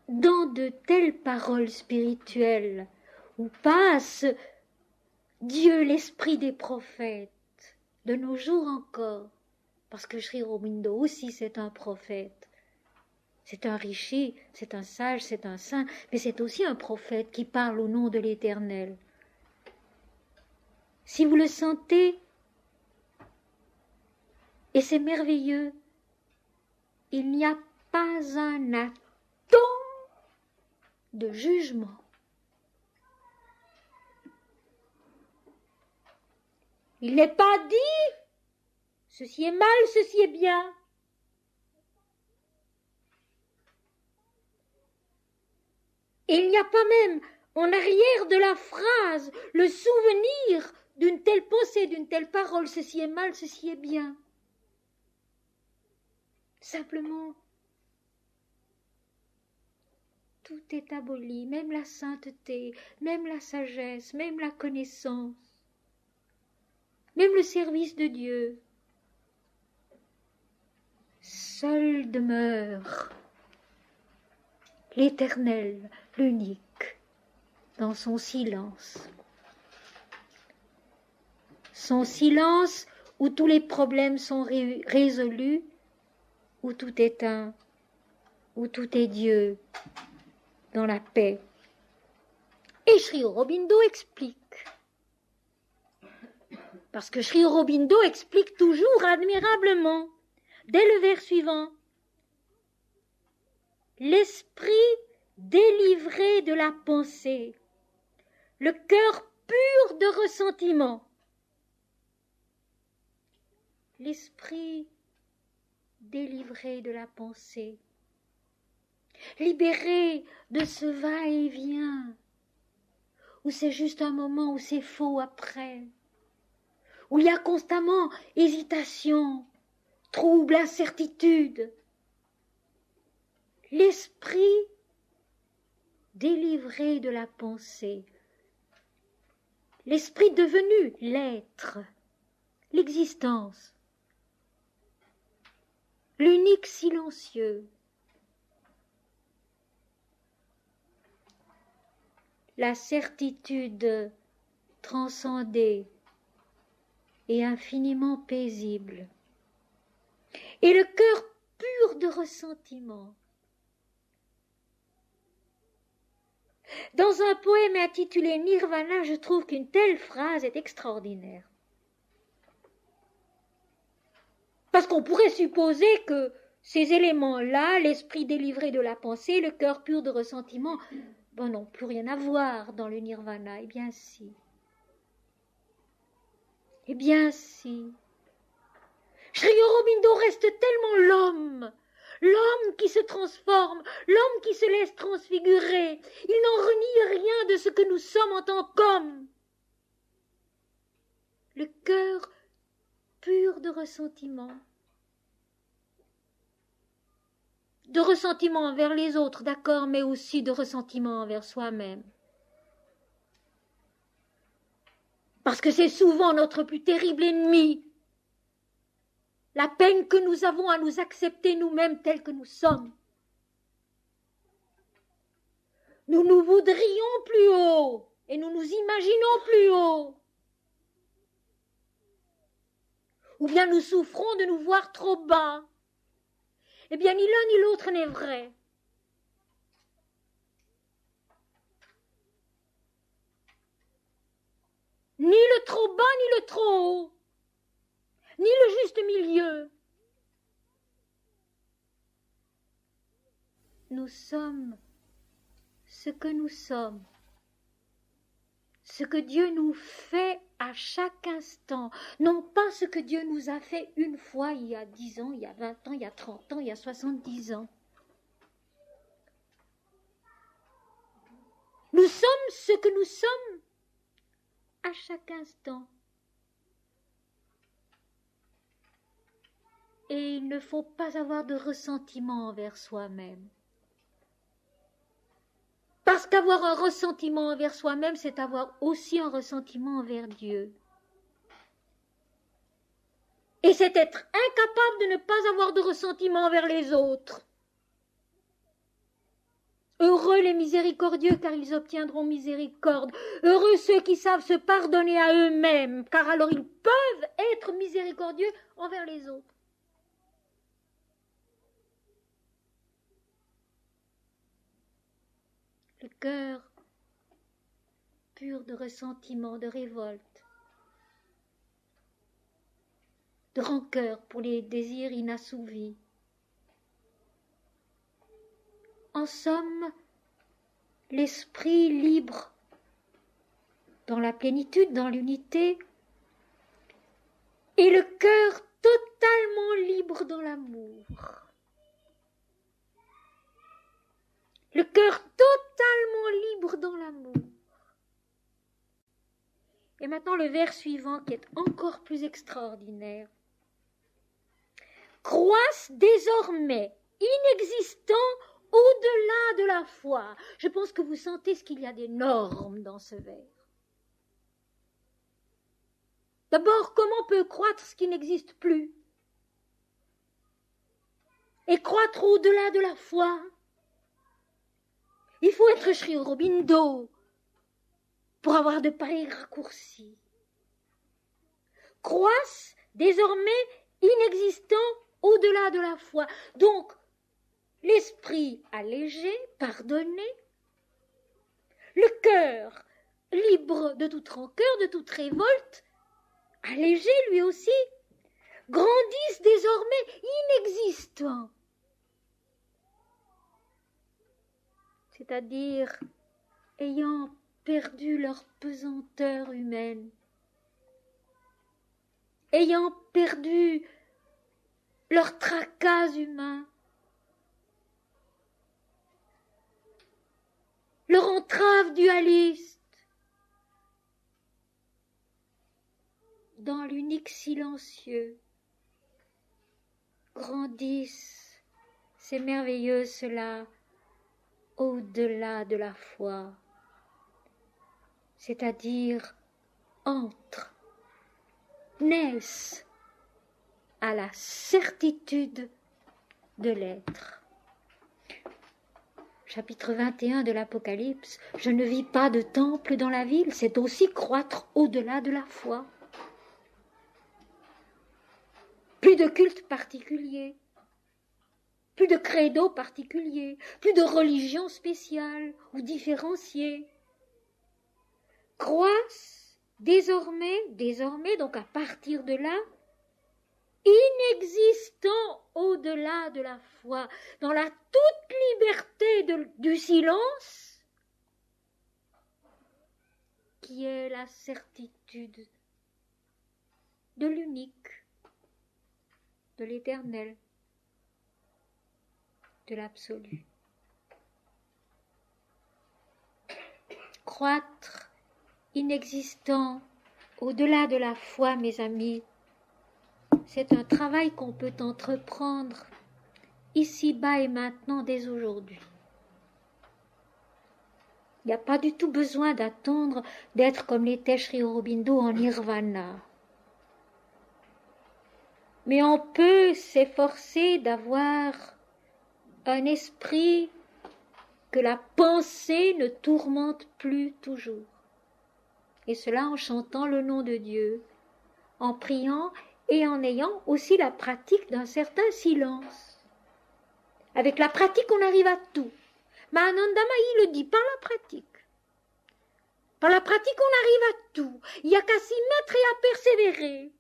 Dans de telles paroles spirituelles où passe Dieu, l'esprit des prophètes, de nos jours encore, parce que Sri Aurobindo aussi c'est un prophète, c'est un rishi, c'est un sage, c'est un saint, mais c'est aussi un prophète qui parle au nom de l'Éternel. Si vous le sentez, et c'est merveilleux, il n'y a pas un atome de jugement. Il n'est pas dit ceci est mal, ceci est bien. Et il n'y a pas même en arrière de la phrase le souvenir d'une telle pensée, d'une telle parole, ceci est mal, ceci est bien. Simplement, tout est aboli, même la sainteté, même la sagesse, même la connaissance, même le service de Dieu. Seul demeure l'Éternel, l'unique, dans son silence. Son silence où tous les problèmes sont résolus, où tout est un, où tout est Dieu, dans la paix. Et Sri Aurobindo explique. Parce que Sri Aurobindo explique toujours admirablement, dès le vers suivant. L'esprit délivré de la pensée, le cœur pur de ressentiment. L'esprit délivré de la pensée. libéré de ce va-et-vient, où c'est juste un moment, où c'est faux après, où il y a constamment hésitation, trouble, incertitude. L'esprit délivré de la pensée, l'esprit devenu l'être, l'existence, l'unique silencieux, la certitude transcendée et infiniment paisible, et le cœur pur de ressentiment. Dans un poème intitulé Nirvana, je trouve qu'une telle phrase est extraordinaire. Parce qu'on pourrait supposer que ces éléments-là, l'esprit délivré de la pensée, le cœur pur de ressentiment, n'ont plus rien à voir dans le Nirvana. Eh bien si. Eh bien si. Sri Aurobindo reste tellement l'homme qui se transforme, l'homme qui se laisse transfigurer. Il n'en renie rien de ce que nous sommes en tant qu'hommes. Le cœur pur de ressentiment. De ressentiment envers les autres, d'accord, mais aussi de ressentiment envers soi-même. Parce que c'est souvent notre plus terrible ennemi. La peine que nous avons à nous accepter nous-mêmes tels que nous sommes. Nous nous voudrions plus haut et nous nous imaginons plus haut. Ou bien nous souffrons de nous voir trop bas. Eh bien, ni l'un ni l'autre n'est vrai. Ni le trop bas, ni le trop haut. Ni le juste milieu. Nous sommes ce que nous sommes. Ce que Dieu nous fait à chaque instant. Non pas ce que Dieu nous a fait une fois il y a 10 ans, il y a 20 ans, il y a 30 ans, il y a 70 ans. Nous sommes ce que nous sommes à chaque instant. Et il ne faut pas avoir de ressentiment envers soi-même. Parce qu'avoir un ressentiment envers soi-même, c'est avoir aussi un ressentiment envers Dieu. Et c'est être incapable de ne pas avoir de ressentiment envers les autres. Heureux les miséricordieux, car ils obtiendront miséricorde. Heureux ceux qui savent se pardonner à eux-mêmes, car alors ils peuvent être miséricordieux envers les autres. Le cœur pur de ressentiment, de révolte, de rancœur pour les désirs inassouvis. En somme, l'esprit libre dans la plénitude, dans l'unité, et le cœur totalement libre dans l'amour. Le cœur totalement libre dans l'amour. Et maintenant le vers suivant qui est encore plus extraordinaire. Croissent désormais inexistants au-delà de la foi. Je pense que vous sentez ce qu'il y a d'énorme dans ce vers. D'abord, comment peut croître ce qui n'existe plus? Et croître au-delà de la foi? Il faut être Sri Aurobindo pour avoir de pareils raccourcis. Croissent désormais inexistants au-delà de la foi. Donc, l'esprit allégé, pardonné, le cœur libre de toute rancœur, de toute révolte, allégé lui aussi, grandissent désormais inexistants. C'est-à-dire ayant perdu leur pesanteur humaine, ayant perdu leur tracas humain, leur entrave dualiste, dans l'unique silencieux, grandissent ces merveilleuses-là au-delà de la foi, c'est-à-dire entrent, naissent à la certitude de l'être. Chapitre 21 de l'Apocalypse, je ne vis pas de temple dans la ville, c'est aussi croître au-delà de la foi. Plus de culte particulier, plus de credo particulier, plus de religion spéciale ou différenciée. Croissent désormais, donc à partir de là, inexistant au-delà de la foi, dans la toute liberté du silence, qui est la certitude de l'unique, de l'éternel, de l'absolu. Croître inexistant au-delà de la foi, mes amis, c'est un travail qu'on peut entreprendre ici-bas et maintenant dès aujourd'hui. Il n'y a pas du tout besoin d'attendre d'être comme l'était Sri Aurobindo en nirvana. Mais on peut s'efforcer d'avoir un esprit que la pensée ne tourmente plus toujours. Et cela en chantant le nom de Dieu, en priant et en ayant aussi la pratique d'un certain silence. Avec la pratique, on arrive à tout. Mahanandamayi le dit par la pratique. Par la pratique, on arrive à tout. Il n'y a qu'à s'y mettre et à persévérer.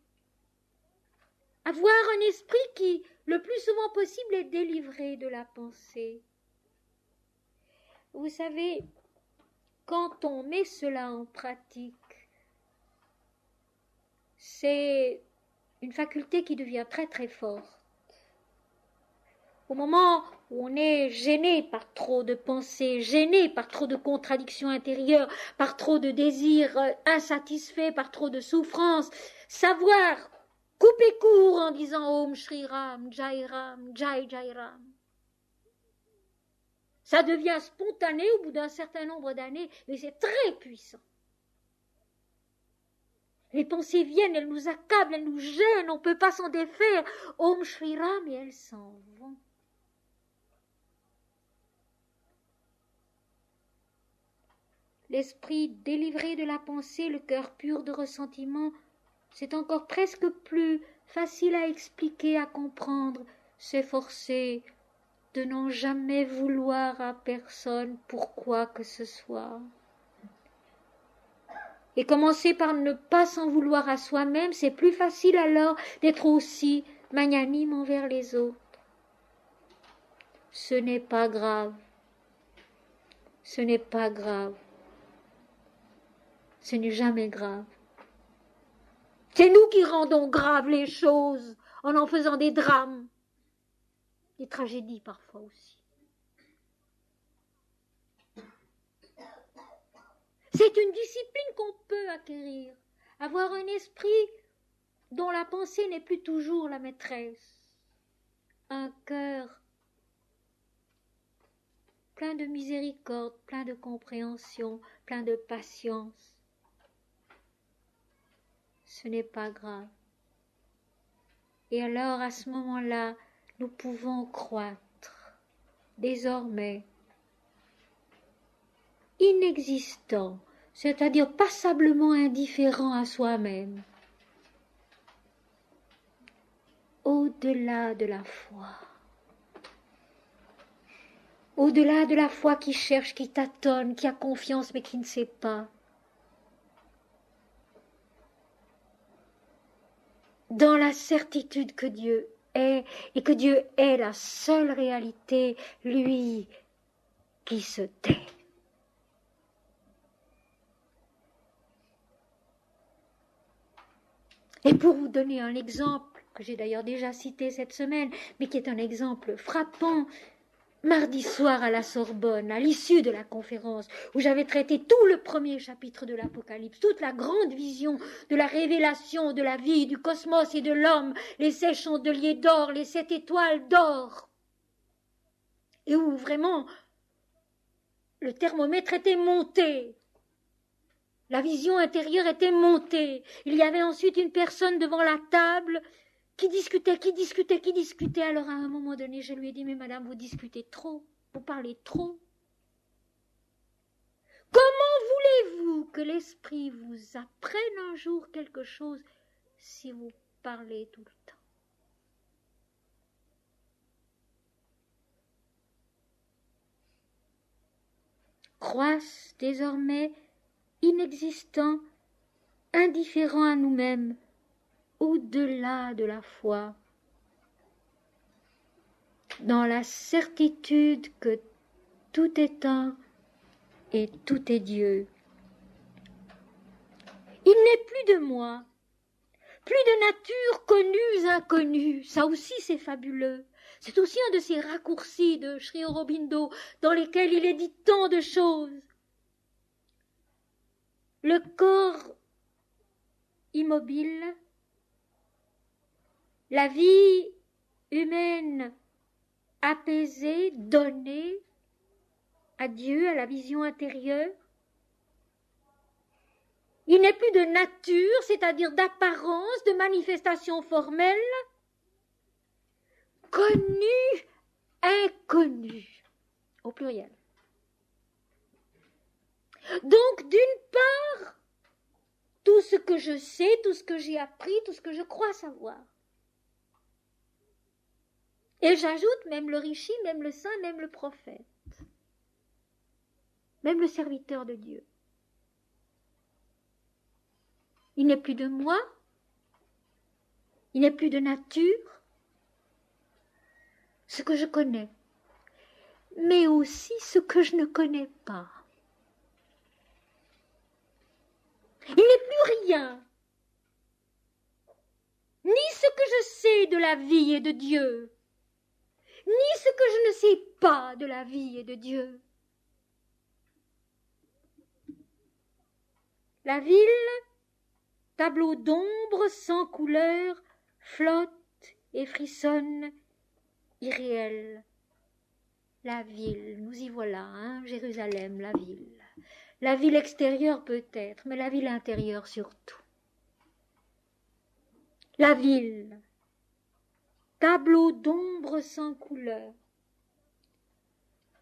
Avoir un esprit qui, le plus souvent possible, est délivré de la pensée. Vous savez, quand on met cela en pratique, c'est une faculté qui devient très très forte. Au moment où on est gêné par trop de pensées, gêné par trop de contradictions intérieures, par trop de désirs insatisfaits, par trop de souffrances, savoir couper court en disant Om Shri Ram, Jai Ram, Jai Jai Ram. Ça devient spontané au bout d'un certain nombre d'années, mais c'est très puissant. Les pensées viennent, elles nous accablent, elles nous gênent, on ne peut pas s'en défaire. Om Shri Ram, et elles s'en vont. L'esprit délivré de la pensée, le cœur pur de ressentiment, c'est encore presque plus facile à expliquer, à comprendre, s'efforcer de n'en jamais vouloir à personne pour quoi que ce soit. Et commencer par ne pas s'en vouloir à soi-même, c'est plus facile alors d'être aussi magnanime envers les autres. Ce n'est pas grave. Ce n'est pas grave. Ce n'est jamais grave. C'est nous qui rendons graves les choses en faisant des drames, des tragédies parfois aussi. C'est une discipline qu'on peut acquérir, avoir un esprit dont la pensée n'est plus toujours la maîtresse, un cœur plein de miséricorde, plein de compréhension, plein de patience. Ce n'est pas grave. Et alors, à ce moment-là, nous pouvons croître, désormais, inexistant, c'est-à-dire passablement indifférent à soi-même, au-delà de la foi. Au-delà de la foi qui cherche, qui tâtonne, qui a confiance mais qui ne sait pas. Dans la certitude que Dieu est et que Dieu est la seule réalité, lui qui se tait. Et pour vous donner un exemple, que j'ai d'ailleurs déjà cité cette semaine, mais qui est un exemple frappant, mardi soir à la Sorbonne, à l'issue de la conférence, où j'avais traité tout le premier chapitre de l'Apocalypse, toute la grande vision de la révélation de la vie, du cosmos et de l'homme, les 7 chandeliers d'or, les 7 étoiles d'or, et où vraiment le thermomètre était monté, la vision intérieure était montée. Il y avait ensuite une personne devant la table qui discutait. Alors à un moment donné, je lui ai dit, mais madame, vous discutez trop, vous parlez trop. Comment voulez-vous que l'esprit vous apprenne un jour quelque chose si vous parlez tout le temps? Croissent désormais inexistants, indifférents à nous-mêmes, au-delà de la foi, dans la certitude que tout est un et tout est Dieu. Il n'est plus de moi, plus de nature connue, inconnue. Ça aussi c'est fabuleux. C'est aussi un de ces raccourcis de Sri Aurobindo dans lesquels il est dit tant de choses. Le corps immobile, la vie humaine apaisée, donnée à Dieu, à la vision intérieure. Il n'est plus de nature, c'est-à-dire d'apparence, de manifestation formelle, connu, inconnu, au pluriel. Donc, d'une part, tout ce que je sais, tout ce que j'ai appris, tout ce que je crois savoir. Et j'ajoute même le rishi, même le saint, même le prophète, même le serviteur de Dieu. Il n'est plus de moi, il n'est plus de nature, ce que je connais, mais aussi ce que je ne connais pas. Il n'est plus rien, ni ce que je sais de la vie et de Dieu, ni ce que je ne sais pas de la vie et de Dieu. La ville, tableau d'ombre sans couleur, flotte et frissonne, irréelle. La ville, nous y voilà, hein, Jérusalem, la ville. La ville extérieure peut-être, mais la ville intérieure surtout. La ville, tableau d'ombre sans couleur,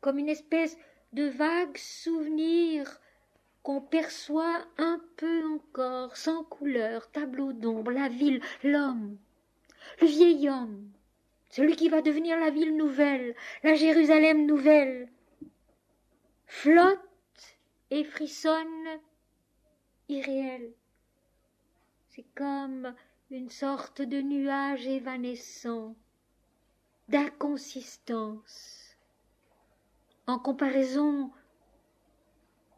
comme une espèce de vague souvenir qu'on perçoit un peu encore, sans couleur, tableau d'ombre, la ville, l'homme, le vieil homme, celui qui va devenir la ville nouvelle, la Jérusalem nouvelle, flotte et frissonne, irréel. C'est comme une sorte de nuage évanescent, d'inconsistance, en comparaison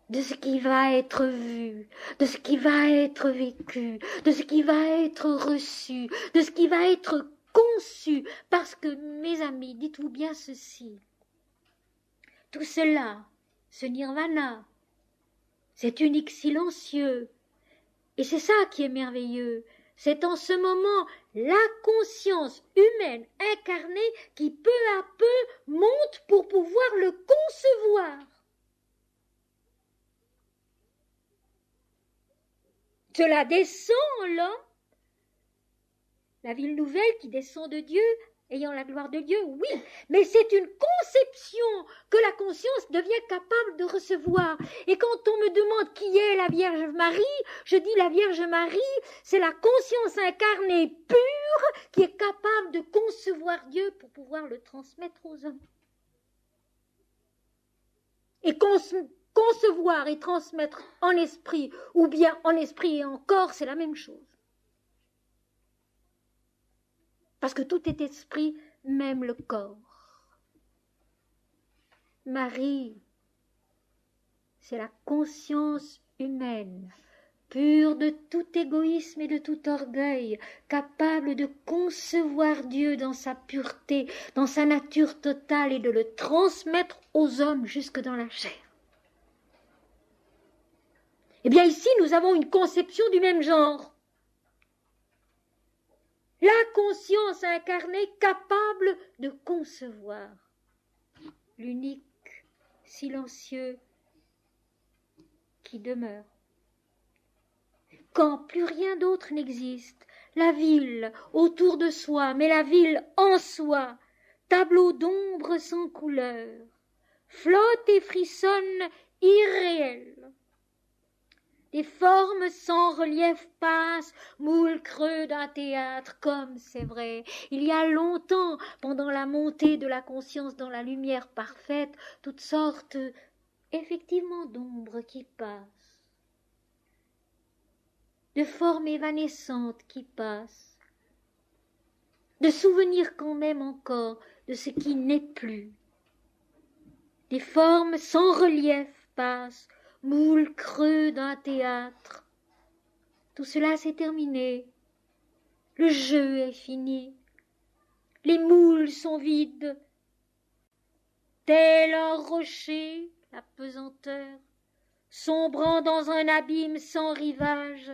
de ce qui va être vu, de ce qui va être vécu, de ce qui va être reçu, de ce qui va être conçu, parce que, mes amis, dites-vous bien ceci, tout cela, ce nirvana, cet unique silencieux, et c'est ça qui est merveilleux, c'est en ce moment la conscience humaine incarnée qui peu à peu monte pour pouvoir le concevoir. Cela descend là, la ville nouvelle qui descend de Dieu, ayant la gloire de Dieu, oui, mais c'est une conception que la conscience devient capable de recevoir. Et quand on me demande qui est la Vierge Marie, je dis la Vierge Marie, c'est la conscience incarnée pure qui est capable de concevoir Dieu pour pouvoir le transmettre aux hommes. Et concevoir et transmettre en esprit, ou bien en esprit et en corps, c'est la même chose. Parce que tout est esprit, même le corps. Marie, c'est la conscience humaine, pur de tout égoïsme et de tout orgueil, capable de concevoir Dieu dans sa pureté, dans sa nature totale et de le transmettre aux hommes jusque dans la chair. Eh bien ici, nous avons une conception du même genre. La conscience incarnée capable de concevoir l'unique, silencieux qui demeure. Quand plus rien d'autre n'existe, la ville autour de soi, mais la ville en soi, tableau d'ombre sans couleur, flotte et frissonne irréelle. Des formes sans relief passent, moule creux d'un théâtre, comme c'est vrai. Il y a longtemps, pendant la montée de la conscience dans la lumière parfaite, toutes sortes, effectivement, d'ombres qui passent, de formes évanescentes qui passent, de souvenirs quand même encore de ce qui n'est plus. Des formes sans relief passent, moule creux d'un théâtre. Tout cela s'est terminé. Le jeu est fini. Les moules sont vides. Tel un rocher, la pesanteur, sombrant dans un abîme sans rivage,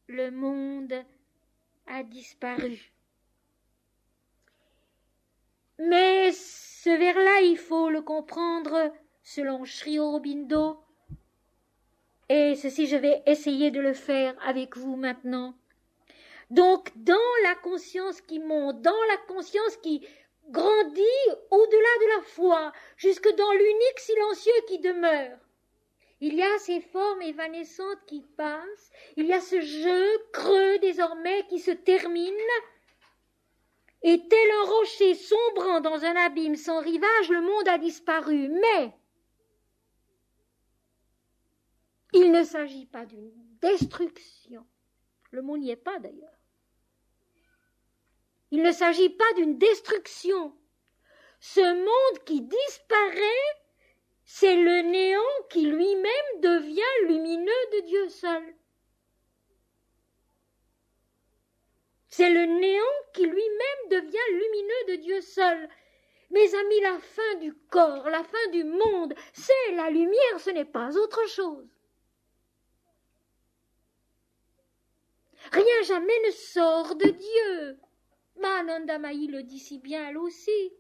le monde a disparu. Mais ce vers-là, il faut le comprendre selon Sri Aurobindo, et ceci je vais essayer de le faire avec vous maintenant. Donc dans la conscience qui monte, dans la conscience qui grandit au-delà de la foi, jusque dans l'unique silencieux qui demeure, il y a ces formes évanescentes qui passent, il y a ce jeu creux désormais qui se termine, et tel un rocher sombrant dans un abîme sans rivage, le monde a disparu. Mais il ne s'agit pas d'une destruction. Le mot n'y est pas d'ailleurs. Il ne s'agit pas d'une destruction. Ce monde qui disparaît, c'est le néant qui lui-même devient lumineux de Dieu seul. C'est le néant qui lui-même devient lumineux de Dieu seul. Mes amis, la fin du corps, la fin du monde, c'est la lumière, ce n'est pas autre chose. Rien jamais ne sort de Dieu. Ananda Mayi le dit si bien, elle aussi.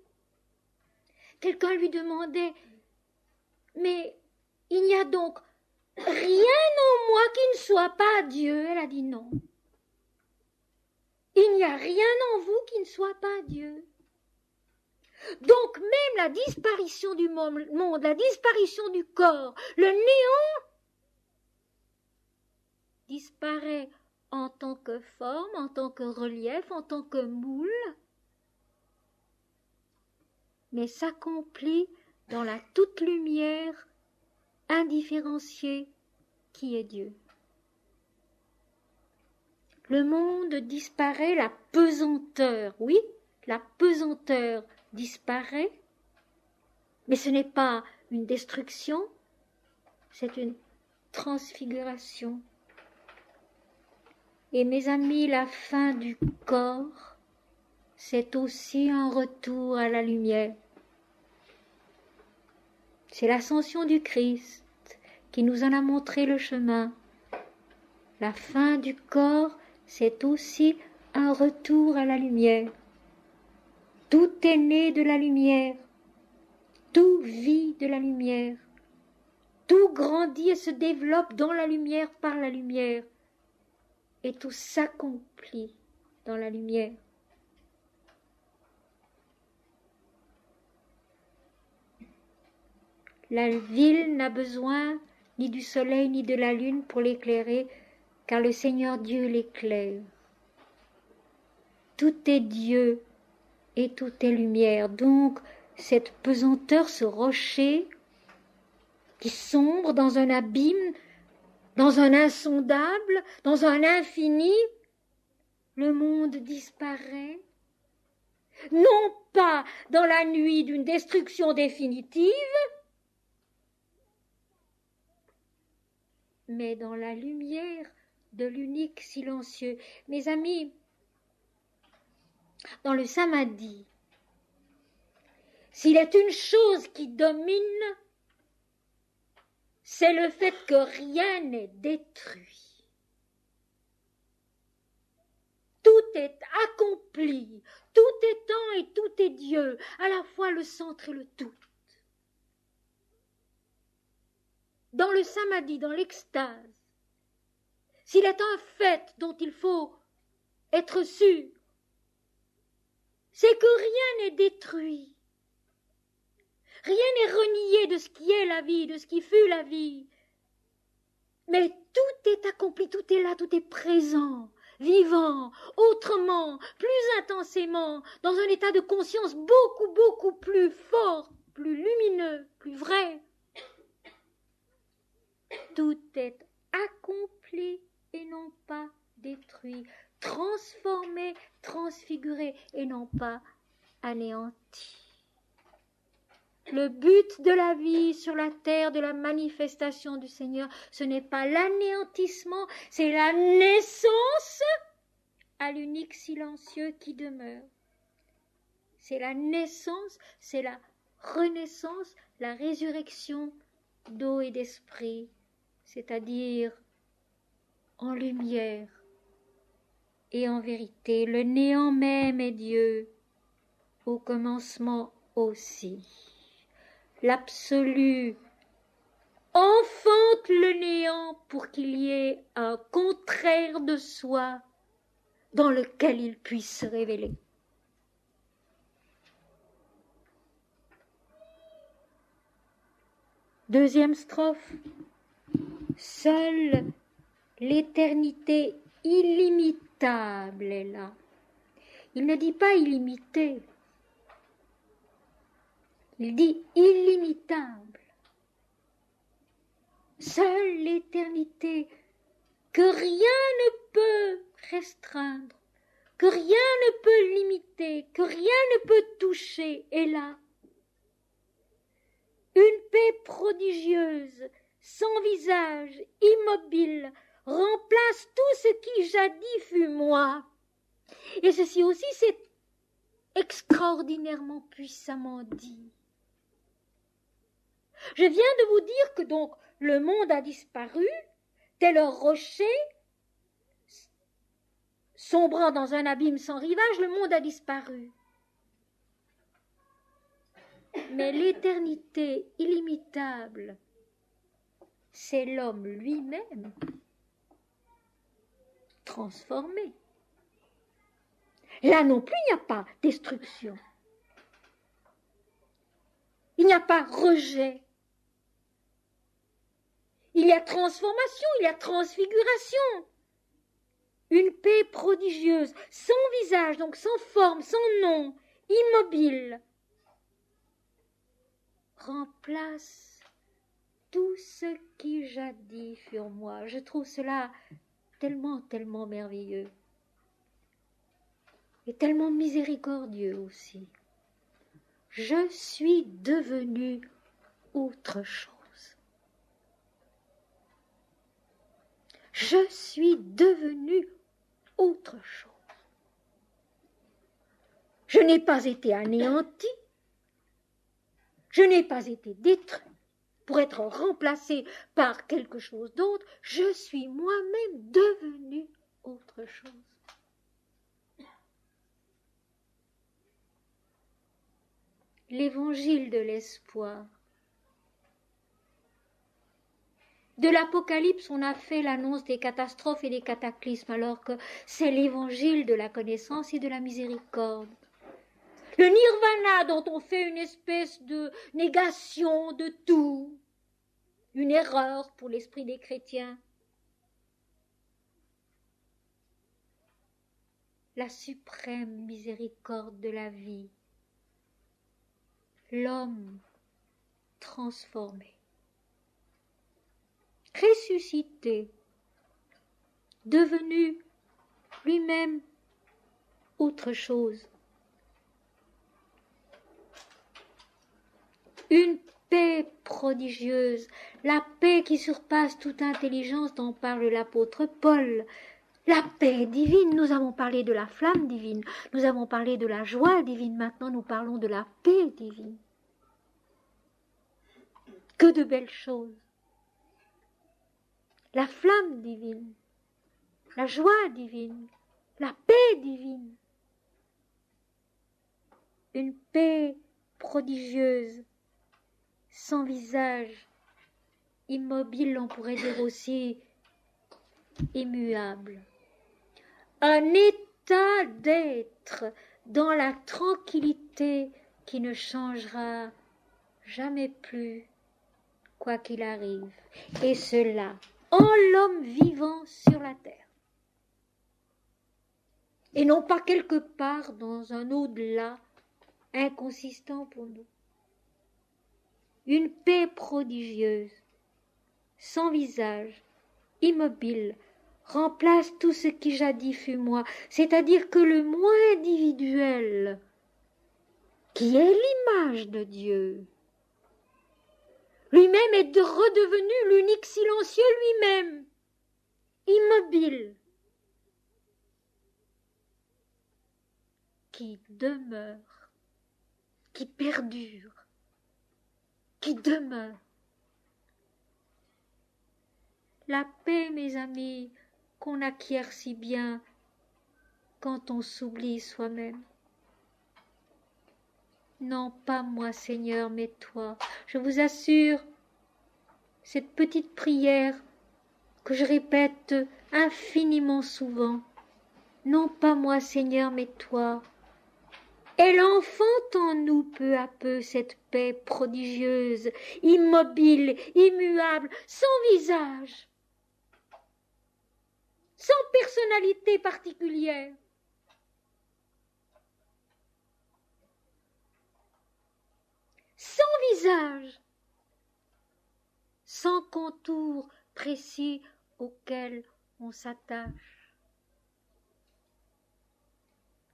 Quelqu'un lui demandait, mais il n'y a donc rien en moi qui ne soit pas Dieu. Elle a dit non. Il n'y a rien en vous qui ne soit pas Dieu. Donc même la disparition du monde, la disparition du corps, le néant disparaît en tant que forme, en tant que relief, en tant que moule, mais s'accomplit dans la toute lumière indifférenciée qui est Dieu. Le monde disparaît, la pesanteur, oui, la pesanteur disparaît, mais ce n'est pas une destruction, c'est une transfiguration. Et mes amis, la fin du corps, c'est aussi un retour à la lumière. C'est l'ascension du Christ qui nous en a montré le chemin. La fin du corps, c'est aussi un retour à la lumière. Tout est né de la lumière, tout vit de la lumière, tout grandit et se développe dans la lumière par la lumière, et tout s'accomplit dans la lumière. La ville n'a besoin ni du soleil ni de la lune pour l'éclairer, car le Seigneur Dieu l'éclaire. Tout est Dieu et tout est lumière. Donc, cette pesanteur, ce rocher qui sombre dans un abîme, dans un insondable, dans un infini, le monde disparaît. Non pas dans la nuit d'une destruction définitive, mais dans la lumière de l'unique silencieux. Mes amis, dans le samadhi, s'il est une chose qui domine, c'est le fait que rien n'est détruit. Tout est accompli, tout est temps et tout est Dieu, à la fois le centre et le tout. Dans le samadhi, dans l'extase, s'il est un fait dont il faut être sûr, c'est que rien n'est détruit. Rien n'est renié de ce qui est la vie, de ce qui fut la vie. Mais tout est accompli, tout est là, tout est présent, vivant, autrement, plus intensément, dans un état de conscience beaucoup, beaucoup plus fort, plus lumineux, plus vrai. Tout est accompli et non pas détruit, transformé, transfiguré et non pas anéanti. Le but de la vie sur la terre, de la manifestation du Seigneur, ce n'est pas l'anéantissement, c'est la naissance à l'unique silencieux qui demeure. C'est la naissance, c'est la renaissance, la résurrection d'eau et d'esprit, c'est-à-dire en lumière et en vérité. Le néant même est Dieu, au commencement aussi. L'absolu enfante le néant pour qu'il y ait un contraire de soi dans lequel il puisse se révéler. Deuxième strophe. Seule l'éternité illimitable est là. Il ne dit pas illimité. Il dit illimitable. Seule l'éternité que rien ne peut restreindre, que rien ne peut limiter, que rien ne peut toucher est là. Une paix prodigieuse, sans visage, immobile, remplace tout ce qui jadis fut moi. Et ceci aussi, c'est extraordinairement puissamment dit. Je viens de vous dire que donc le monde a disparu, tel un rocher, sombrant dans un abîme sans rivage, le monde a disparu. Mais l'éternité illimitable, c'est l'homme lui-même transformé. Là non plus, il n'y a pas destruction. Il n'y a pas rejet. Il y a transformation, il y a transfiguration. Une paix prodigieuse, sans visage, donc sans forme, sans nom, immobile, remplace tout ce qui jadis fut moi. Je trouve cela tellement, tellement merveilleux. Et tellement miséricordieux aussi. Je suis devenu autre chose. Je suis devenu autre chose. Je n'ai pas été anéanti, je n'ai pas été détruit pour être remplacé par quelque chose d'autre. Je suis moi-même devenu autre chose. L'évangile de l'espoir. De l'Apocalypse, on a fait l'annonce des catastrophes et des cataclysmes, alors que c'est l'évangile de la connaissance et de la miséricorde. Le nirvana dont on fait une espèce de négation de tout, une erreur pour l'esprit des chrétiens. La suprême miséricorde de la vie, l'homme transformé, ressuscité, devenu lui-même autre chose. Une paix prodigieuse, la paix qui surpasse toute intelligence dont parle l'apôtre Paul. La paix divine, nous avons parlé de la flamme divine, nous avons parlé de la joie divine, maintenant nous parlons de la paix divine. Que de belles choses. La flamme divine, la joie divine, la paix divine. Une paix prodigieuse, sans visage, immobile, on pourrait dire aussi immuable. Un état d'être dans la tranquillité qui ne changera jamais plus, quoi qu'il arrive. Et cela en l'homme vivant sur la terre. Et non pas quelque part dans un au-delà inconsistant pour nous. Une paix prodigieuse, sans visage, immobile, remplace tout ce qui jadis fut moi, c'est-à-dire que le moi individuel, qui est l'image de Dieu, lui-même est redevenu l'unique silencieux lui-même, immobile, qui demeure, qui perdure, qui demeure. La paix, mes amis, qu'on acquiert si bien quand on s'oublie soi-même. Non, pas moi, Seigneur, mais toi. Je vous assure, cette petite prière que je répète infiniment souvent, non pas moi, Seigneur, mais toi. Elle enfante en nous peu à peu cette paix prodigieuse, immobile, immuable, sans visage, sans personnalité particulière. Sans visage, sans contour précis auquel on s'attache.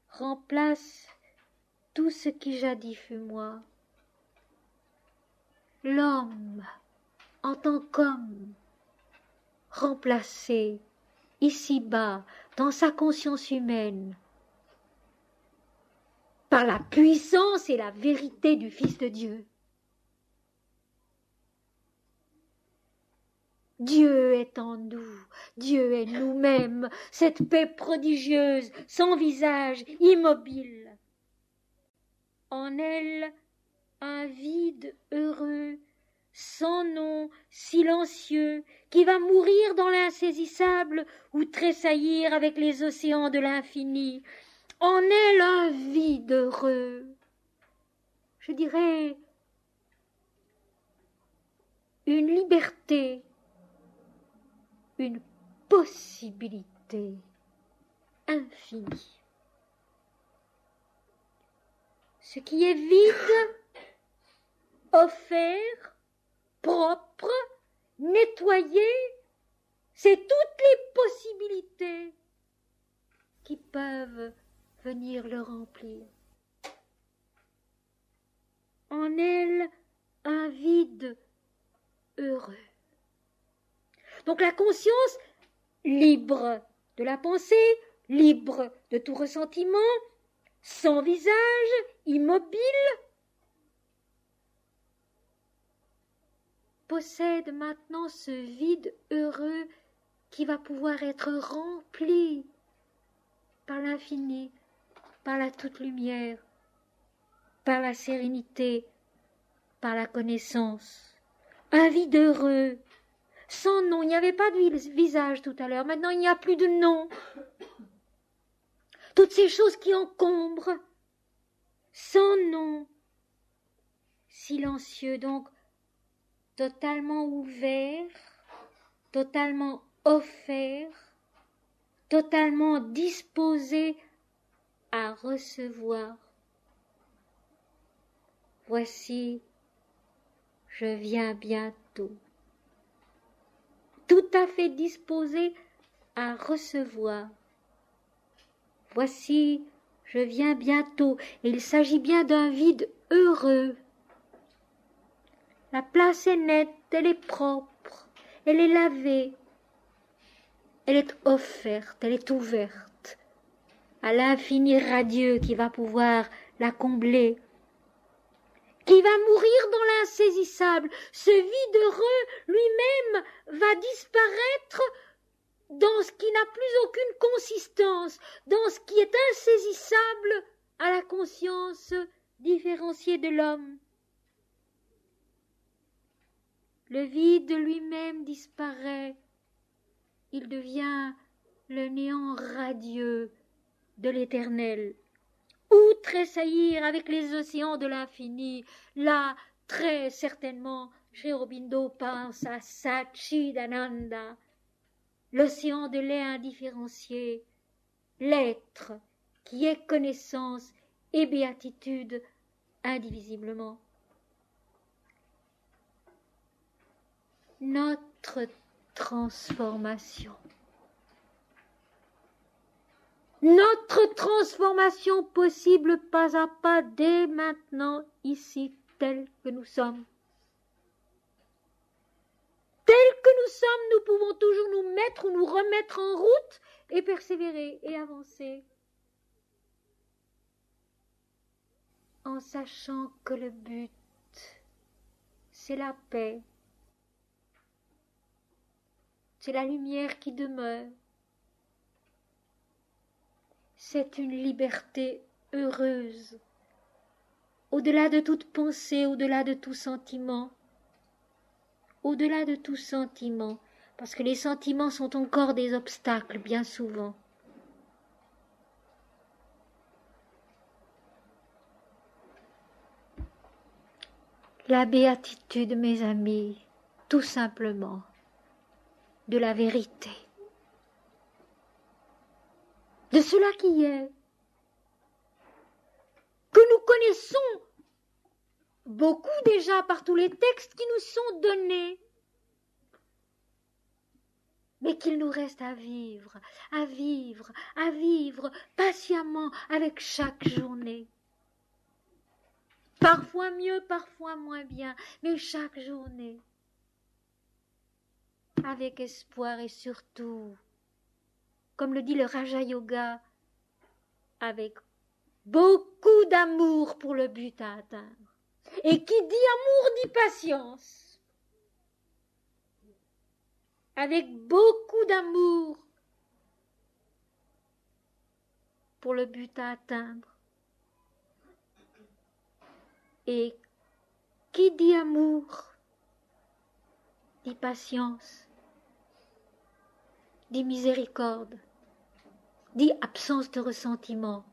Remplace tout ce qui jadis fut moi. L'homme, en tant qu'homme, remplacé, ici-bas, dans sa conscience humaine, par la puissance et la vérité du Fils de Dieu. Dieu est en nous, Dieu est nous-mêmes, cette paix prodigieuse, sans visage, immobile. En elle, un vide heureux, sans nom, silencieux, qui va mourir dans l'insaisissable ou tressaillir avec les océans de l'infini. En elle, un vide heureux, je dirais une liberté, une possibilité infinie. Ce qui est vide, offert, propre, nettoyé, c'est toutes les possibilités qui peuvent venir le remplir. En elle, un vide heureux. Donc la conscience, libre de la pensée, libre de tout ressentiment, sans visage, immobile, possède maintenant ce vide heureux qui va pouvoir être rempli par l'infini, par la toute lumière, par la sérénité, par la connaissance. Un vide heureux, sans nom. Il n'y avait pas de visage tout à l'heure, maintenant il n'y a plus de nom. Toutes ces choses qui encombrent, sans nom, silencieux, donc totalement ouvert, totalement offert, totalement disposé à recevoir. Voici, je viens bientôt. Tout à fait disposé à recevoir. Voici, je viens bientôt. Et il s'agit bien d'un vide heureux. La place est nette, elle est propre, elle est lavée, elle est offerte, elle est ouverte à l'infini radieux qui va pouvoir la combler, qui va mourir dans l'insaisissable. Ce vide heureux lui-même va disparaître dans ce qui n'a plus aucune consistance, dans ce qui est insaisissable à la conscience différenciée de l'homme. Le vide lui-même disparaît, il devient le néant radieux de l'éternel. Où tressaillir avec les océans de l'infini? Là, très certainement, Sri Aurobindo pense à Satchidananda, l'océan de lait indifférencié, l'être qui est connaissance et béatitude indivisiblement. Notre transformation. Notre transformation possible pas à pas dès maintenant, ici, tels que nous sommes. Tels que nous sommes, nous pouvons toujours nous mettre ou nous remettre en route et persévérer et avancer. En sachant que le but, c'est la paix. C'est la lumière qui demeure. C'est une liberté heureuse, au-delà de toute pensée, au-delà de tout sentiment, au-delà de tout sentiment, parce que les sentiments sont encore des obstacles bien souvent. La béatitude, mes amis, tout simplement, de la vérité. De cela qui est, que nous connaissons beaucoup déjà par tous les textes qui nous sont donnés, mais qu'il nous reste à vivre, à vivre, à vivre patiemment avec chaque journée. Parfois mieux, parfois moins bien, mais chaque journée, avec espoir et surtout, comme le dit le Raja Yoga, avec beaucoup d'amour pour le but à atteindre. Et qui dit amour dit patience. Avec beaucoup d'amour pour le but à atteindre. Et qui dit amour dit patience, dit miséricorde, dit absence de ressentiment,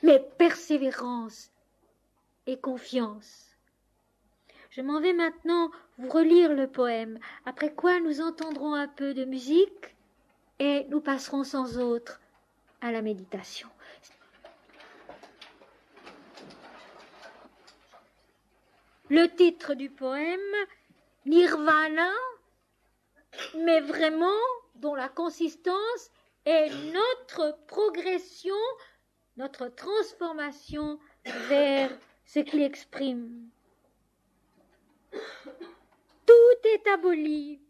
mais persévérance et confiance. Je m'en vais maintenant vous relire le poème, après quoi nous entendrons un peu de musique et nous passerons sans autre à la méditation. Le titre du poème, Nirvana, mais vraiment dont la consistance est notre progression, notre transformation vers ce qu'il exprime. Tout est aboli,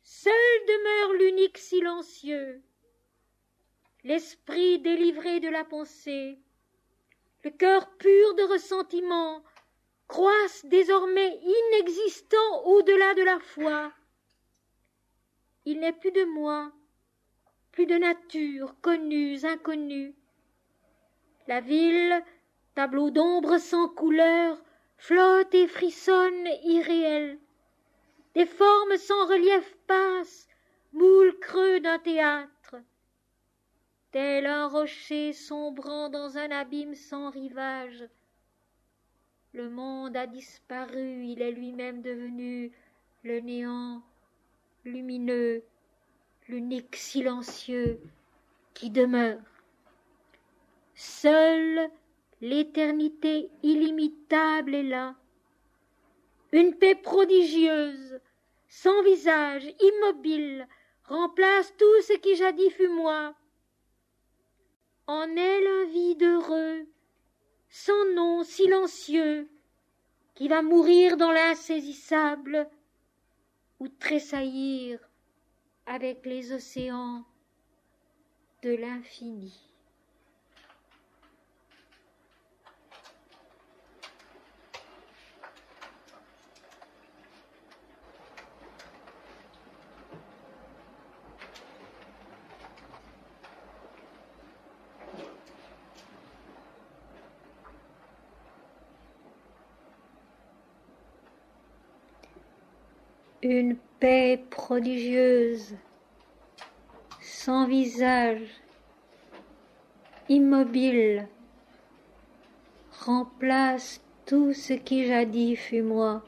seul demeure l'unique silencieux, l'esprit délivré de la pensée, le cœur pur de ressentiment, croissent désormais inexistant au-delà de la foi. Il n'est plus de moi, plus de nature, connus, inconnus. La ville, tableau d'ombre sans couleur, flotte et frissonne irréelle. Des formes sans relief passent, moule creux d'un théâtre. Tel un rocher sombrant dans un abîme sans rivage. Le monde a disparu, il est lui-même devenu le néant lumineux, l'unique silencieux qui demeure. Seule l'éternité illimitable est là, une paix prodigieuse, sans visage, immobile, remplace tout ce qui jadis fut moi. En elle un vide heureux, sans nom, silencieux, qui va mourir dans l'insaisissable ou tressaillir avec les océans de l'infini. Une paix prodigieuse, sans visage, immobile, remplace tout ce qui jadis fut moi.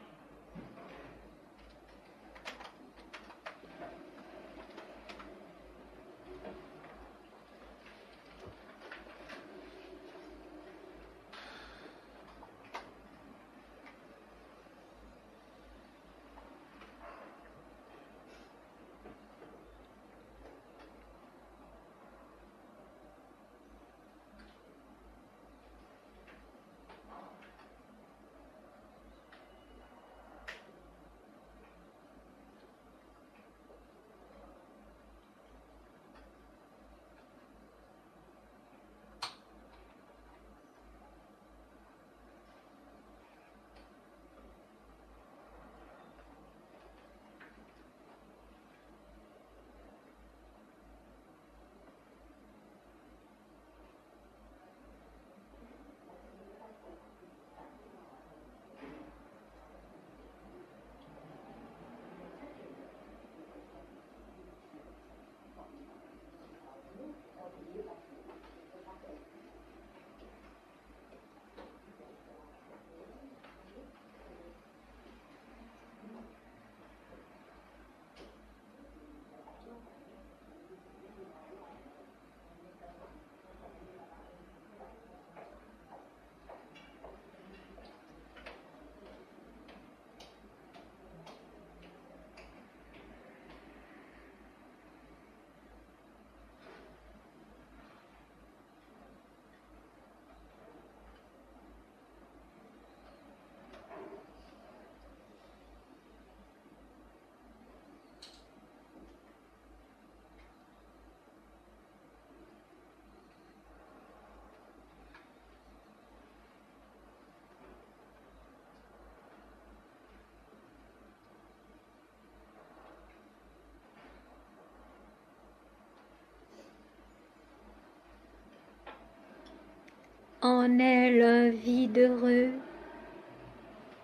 En elle un vide heureux,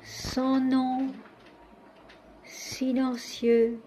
sans nom, silencieux.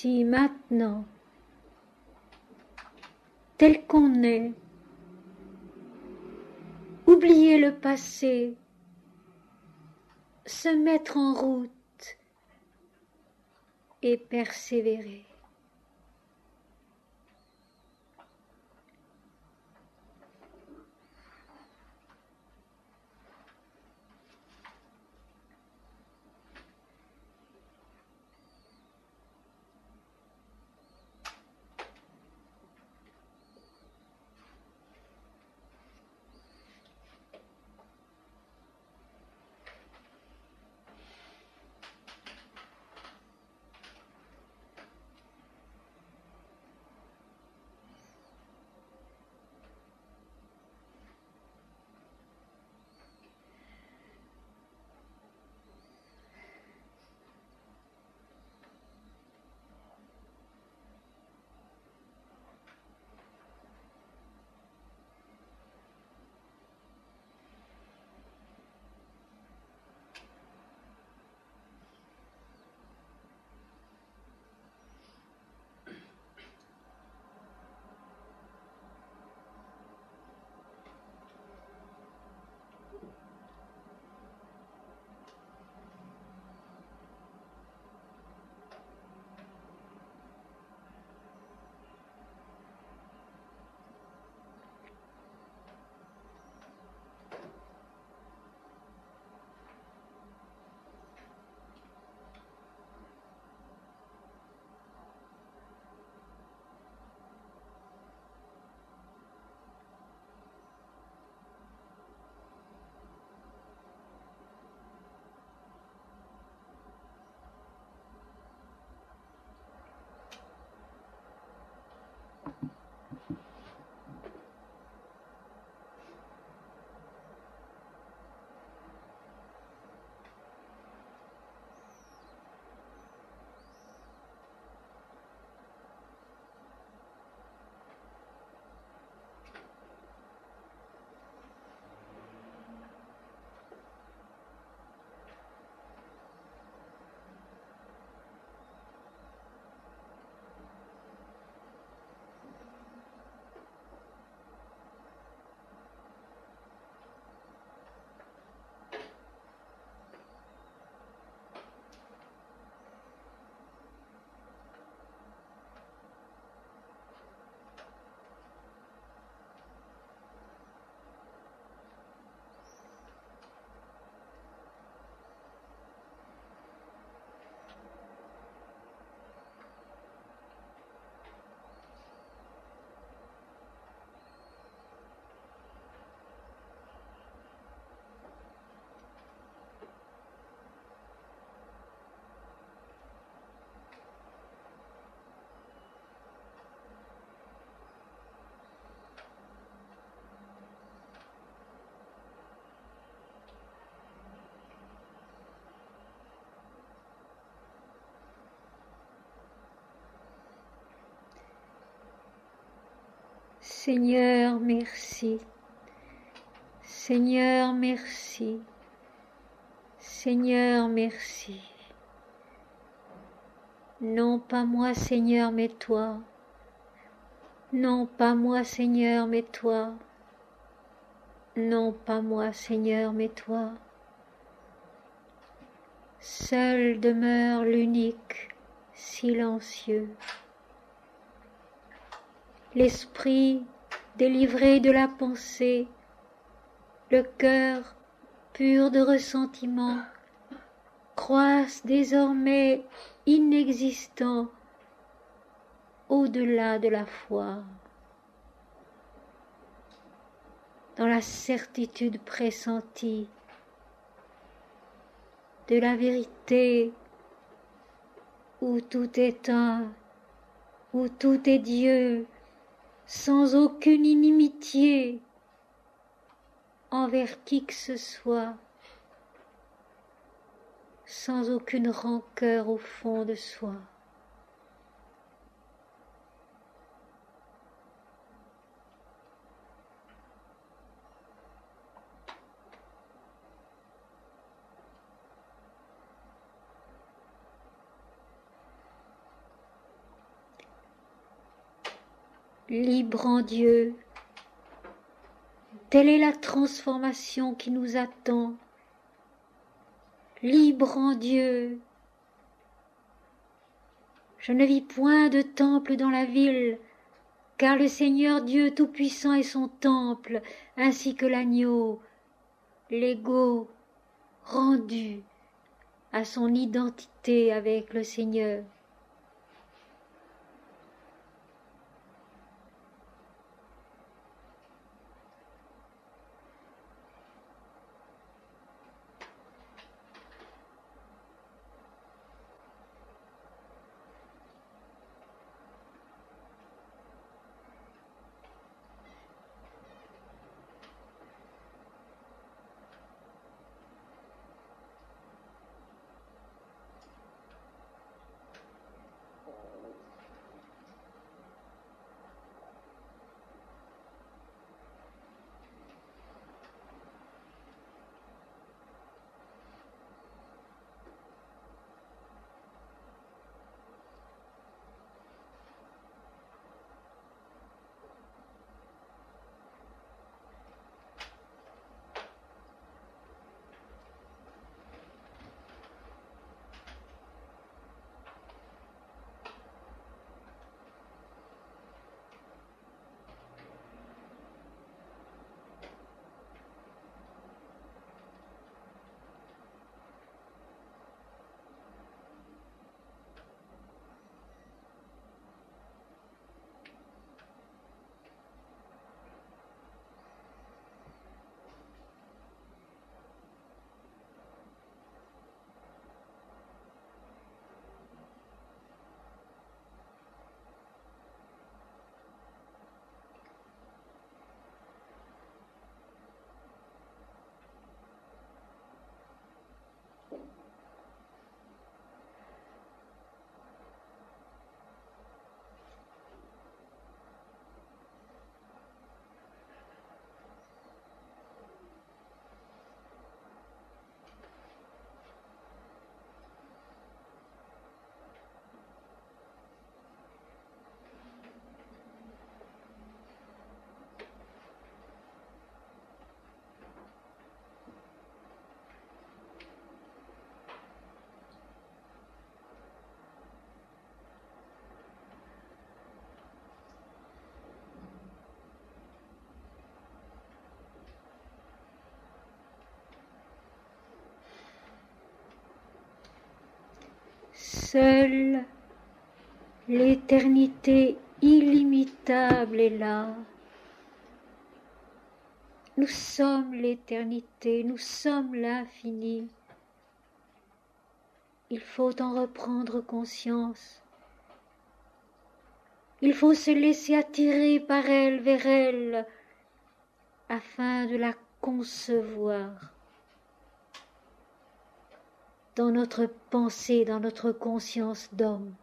ici, maintenant, tel qu'on est, oublier le passé, se mettre en route et persévérer. Seigneur, merci. Seigneur, merci. Seigneur, merci. Non pas moi, Seigneur, mais toi. Non pas moi, Seigneur, mais toi. Non pas moi, Seigneur, mais toi. Seul demeure l'unique, silencieux. L'esprit délivré de la pensée, le cœur pur de ressentiment, croissent désormais inexistants au-delà de la foi, dans la certitude pressentie de la vérité où tout est un, où tout est Dieu, sans aucune inimitié envers qui que ce soit, sans aucune rancœur au fond de soi. Libre en Dieu, telle est la transformation qui nous attend. Libre en Dieu. Je ne vis point de temple dans la ville, car le Seigneur Dieu Tout-Puissant est son temple, ainsi que l'agneau, l'ego rendu à son identité avec le Seigneur. Seule l'éternité illimitable est là. Nous sommes l'éternité, nous sommes l'infini. Il faut en reprendre conscience. Il faut se laisser attirer par elle vers elle afin de la concevoir dans notre pensée, dans notre conscience d'homme.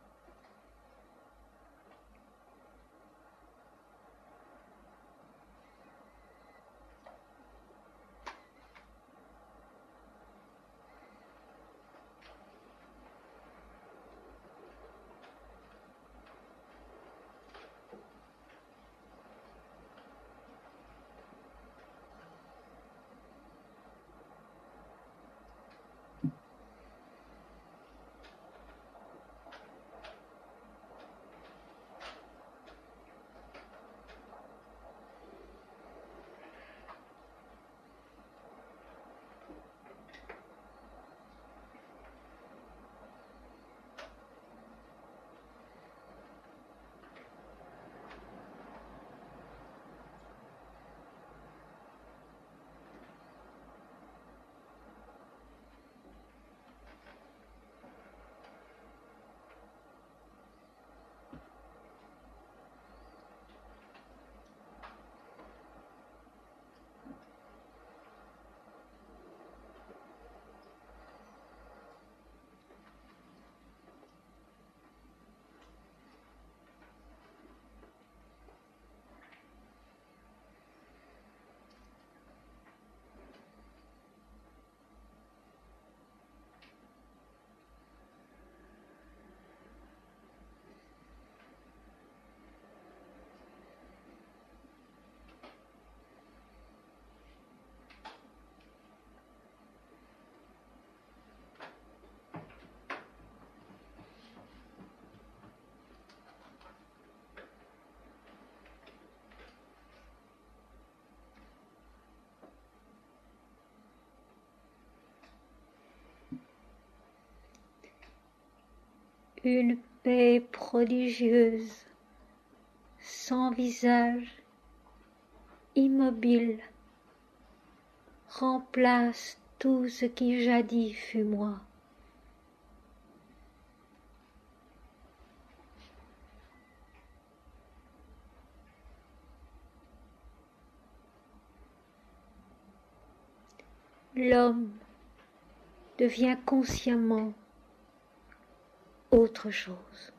Une paix prodigieuse, sans visage, immobile, remplace tout ce qui jadis fut moi. L'homme devient consciemment autre chose.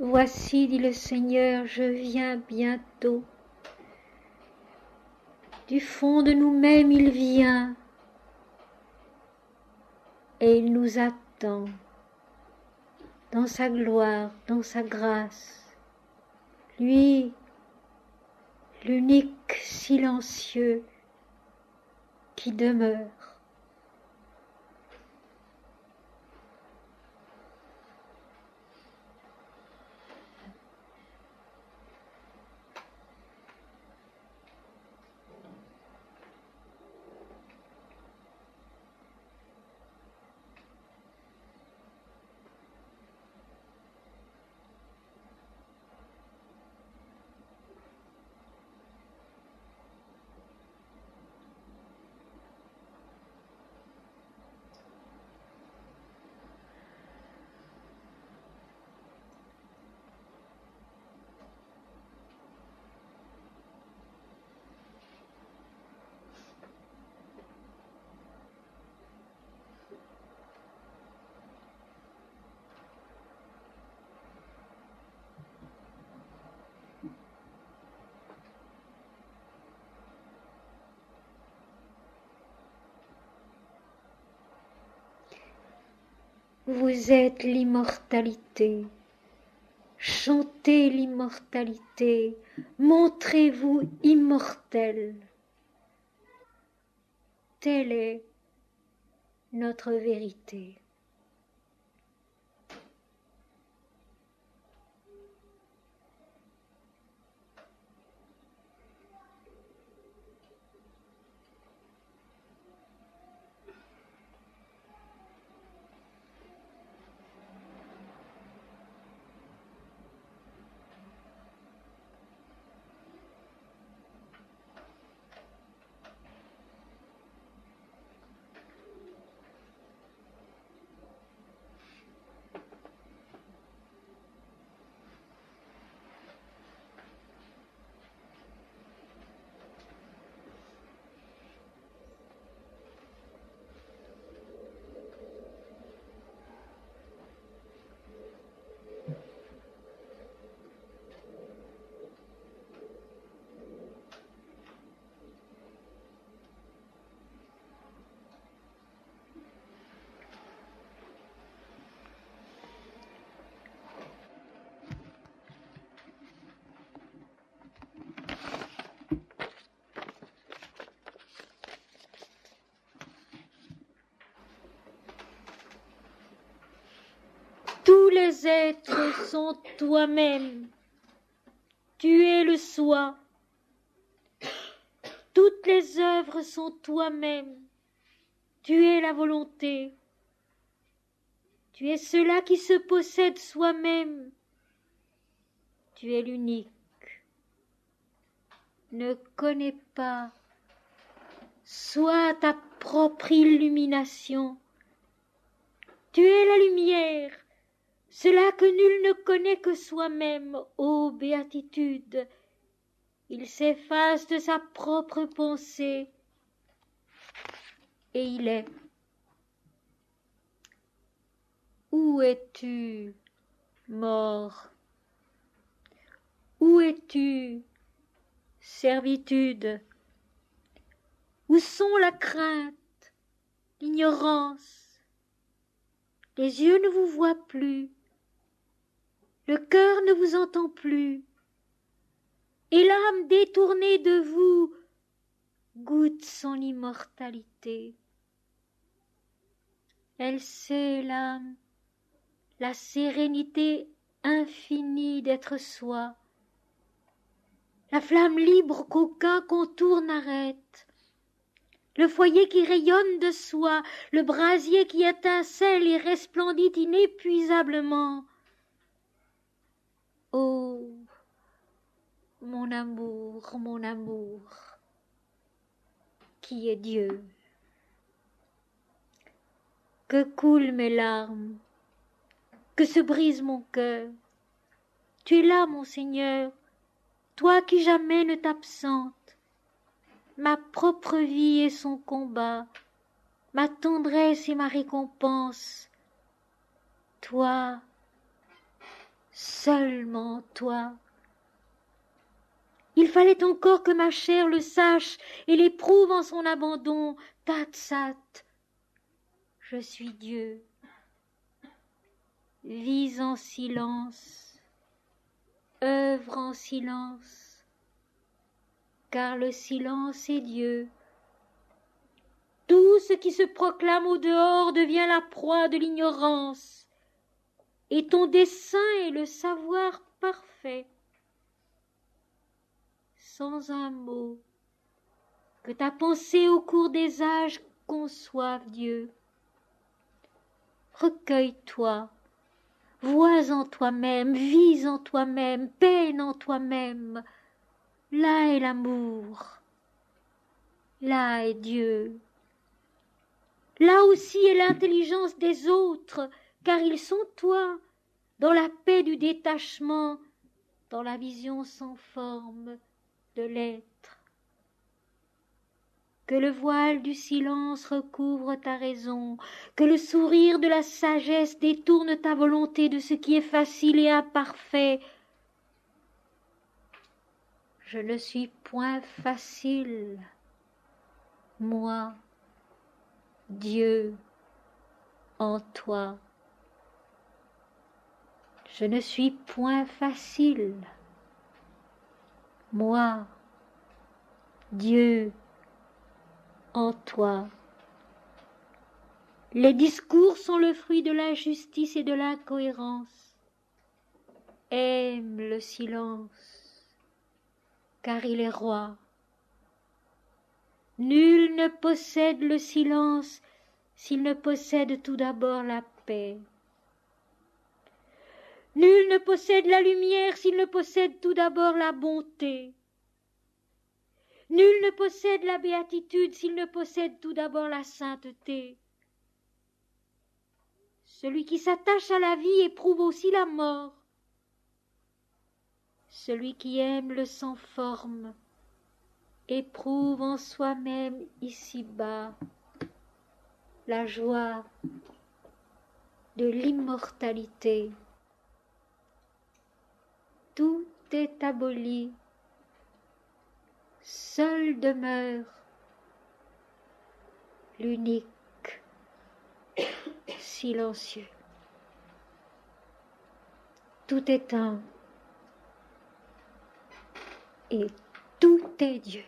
Voici, dit le Seigneur, je viens bientôt. Du fond de nous-mêmes il vient et il nous attend dans sa gloire, dans sa grâce. Lui, l'unique silencieux qui demeure. Vous êtes l'immortalité. Chantez l'immortalité. Montrez-vous immortel. Telle est notre vérité. Tous les êtres sont toi-même. Tu es le soi. Toutes les œuvres sont toi-même. Tu es la volonté. Tu es cela qui se possède soi-même. Tu es l'unique. Ne connais pas sois ta propre illumination. Tu es la lumière, cela que nul ne connaît que soi-même, ô béatitude. Il s'efface de sa propre pensée, et il est. Où es-tu, mort? Où es-tu, servitude? Où sont la crainte, l'ignorance? Les yeux ne vous voient plus, le cœur ne vous entend plus, et l'âme détournée de vous goûte son immortalité. Elle sait, l'âme, la sérénité infinie d'être soi, la flamme libre qu'aucun contour n'arrête, le foyer qui rayonne de soi, le brasier qui étincelle et resplendit inépuisablement. Oh, mon amour, qui est Dieu. Que coulent mes larmes, que se brise mon cœur. Tu es là, mon Seigneur, toi qui jamais ne t'absentes. Ma propre vie et son combat, ma tendresse et ma récompense. Toi, seulement toi. Il fallait encore que ma chair le sache et l'éprouve en son abandon. Tatsat, je suis Dieu. Vis en silence, œuvre en silence, car le silence est Dieu. Tout ce qui se proclame au dehors devient la proie de l'ignorance, et ton dessein est le savoir parfait. Sans un mot, que ta pensée au cours des âges conçoive Dieu. Recueille-toi, vois en toi-même, vis en toi-même, peine en toi-même. Là est l'amour, là est Dieu. Là aussi est l'intelligence des autres, car ils sont toi, dans la paix du détachement, dans la vision sans forme de l'être. Que le voile du silence recouvre ta raison, que le sourire de la sagesse détourne ta volonté de ce qui est facile et imparfait. Je ne suis point facile, moi, Dieu, en toi. Je ne suis point facile, moi, Dieu, en toi. Les discours sont le fruit de l'injustice et de l'incohérence. Aime le silence, car il est roi. Nul ne possède le silence s'il ne possède tout d'abord la paix. Nul ne possède la lumière s'il ne possède tout d'abord la bonté. Nul ne possède la béatitude s'il ne possède tout d'abord la sainteté. Celui qui s'attache à la vie éprouve aussi la mort. Celui qui aime le sans forme éprouve en soi-même ici-bas la joie de l'immortalité. Tout est aboli, seul demeure l'unique silencieux. Tout est un et tout est Dieu.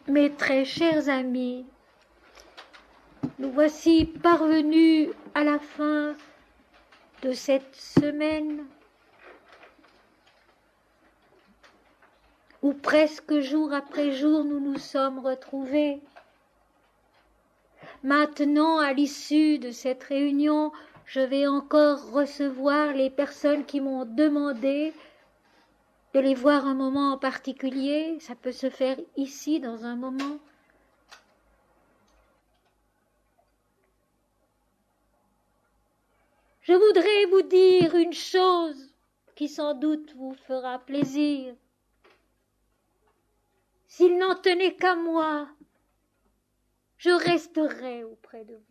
Mes très chers amis, nous voici parvenus à la fin de cette semaine où presque jour après jour nous nous sommes retrouvés. Maintenant, à l'issue de cette réunion, Je vais encore recevoir les personnes qui m'ont demandé de les voir un moment en particulier. Ça peut se faire ici, dans un moment. Je voudrais vous dire une chose qui sans doute vous fera plaisir. S'il n'en tenait qu'à moi, je resterai auprès de vous.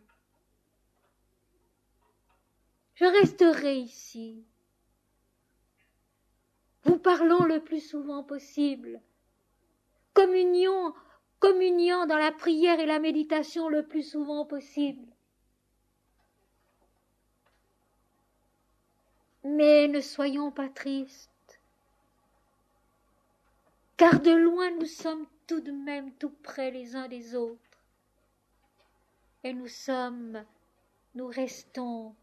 Je resterai ici, vous parlant le plus souvent possible, communiant dans la prière et la méditation le plus souvent possible. Mais ne soyons pas tristes, car de loin nous sommes tout de même tout près les uns des autres. Et nous restons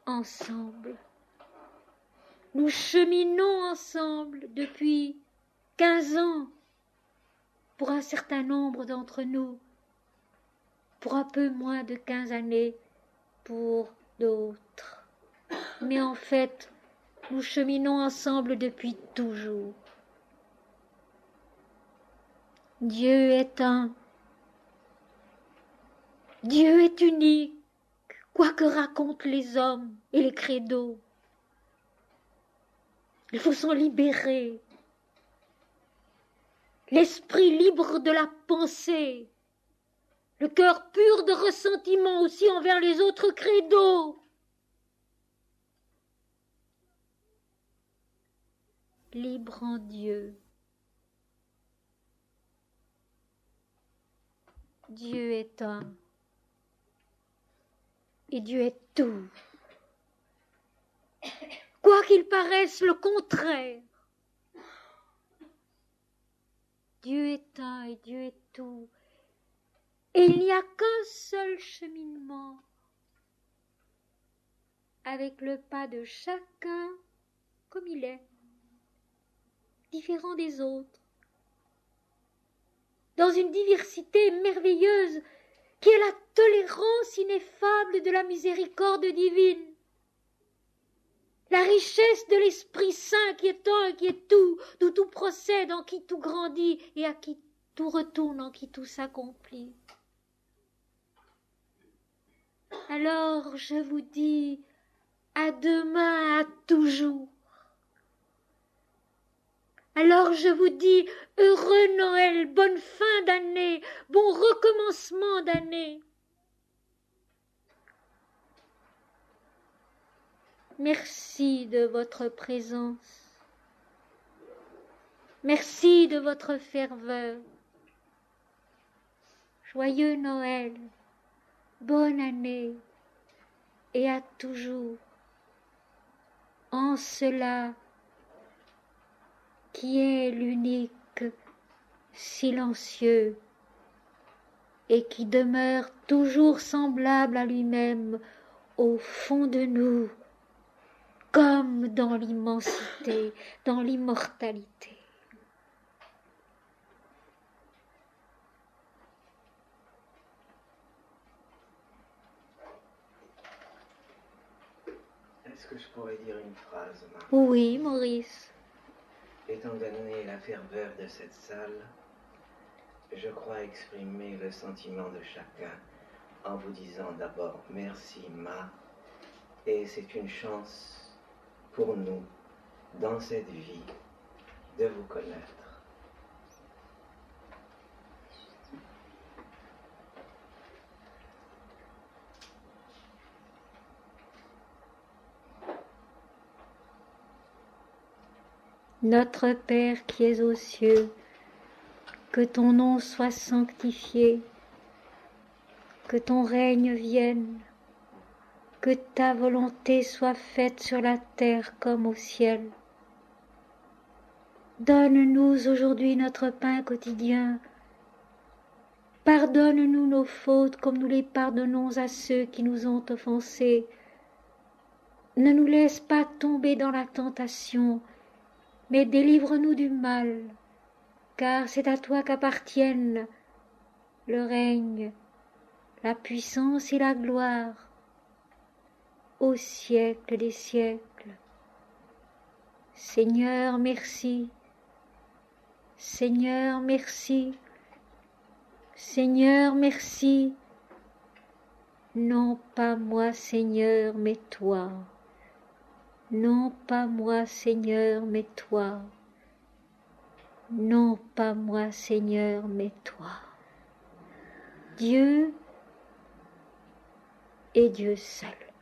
ensemble. Nous cheminons ensemble depuis 15 ans pour un certain nombre d'entre nous, pour un peu moins de 15 années pour d'autres. Mais en fait, nous cheminons ensemble depuis toujours. Dieu est un. Dieu est unique, quoi que racontent les hommes et les credos. Il faut s'en libérer. L'esprit libre de la pensée, le cœur pur de ressentiment aussi envers les autres credos. Libre en Dieu. Dieu est un. Et Dieu est tout. Quoi qu'il paraisse le contraire. Dieu est un et Dieu est tout. Et il n'y a qu'un seul cheminement avec le pas de chacun comme il est, différent des autres, dans une diversité merveilleuse qui est la tolérance ineffable de la miséricorde divine, la richesse de l'Esprit Saint qui est un et qui est tout, d'où tout procède, en qui tout grandit et à qui tout retourne, en qui tout s'accomplit. Alors je vous dis à demain, à toujours. Alors je vous dis heureux Noël, bonne fin d'année, bon recommencement d'année. Merci de votre présence. Merci de votre ferveur. Joyeux Noël, bonne année et à toujours. En cela qui est l'unique, silencieux, et qui demeure toujours semblable à lui-même au fond de nous, comme dans l'immensité, dans l'immortalité. Est-ce que je pourrais dire une phrase, Marc? Oui, Maurice. Étant donné la ferveur de cette salle, je crois exprimer le sentiment de chacun en vous disant d'abord merci, Ma, et c'est une chance pour nous, dans cette vie, de vous connaître. Notre Père qui es aux cieux, que ton nom soit sanctifié, que ton règne vienne, que ta volonté soit faite sur la terre comme au ciel. Donne-nous aujourd'hui notre pain quotidien. Pardonne-nous nos fautes comme nous les pardonnons à ceux qui nous ont offensés. Ne nous laisse pas tomber dans la tentation, mais délivre-nous du mal, car c'est à toi qu'appartiennent le règne, la puissance et la gloire au siècle des siècles. Seigneur, merci. Seigneur, merci. Seigneur, merci. Non pas moi, Seigneur, mais toi. Non pas moi, Seigneur, mais toi. Non pas moi, Seigneur, mais toi. Dieu et Dieu seul.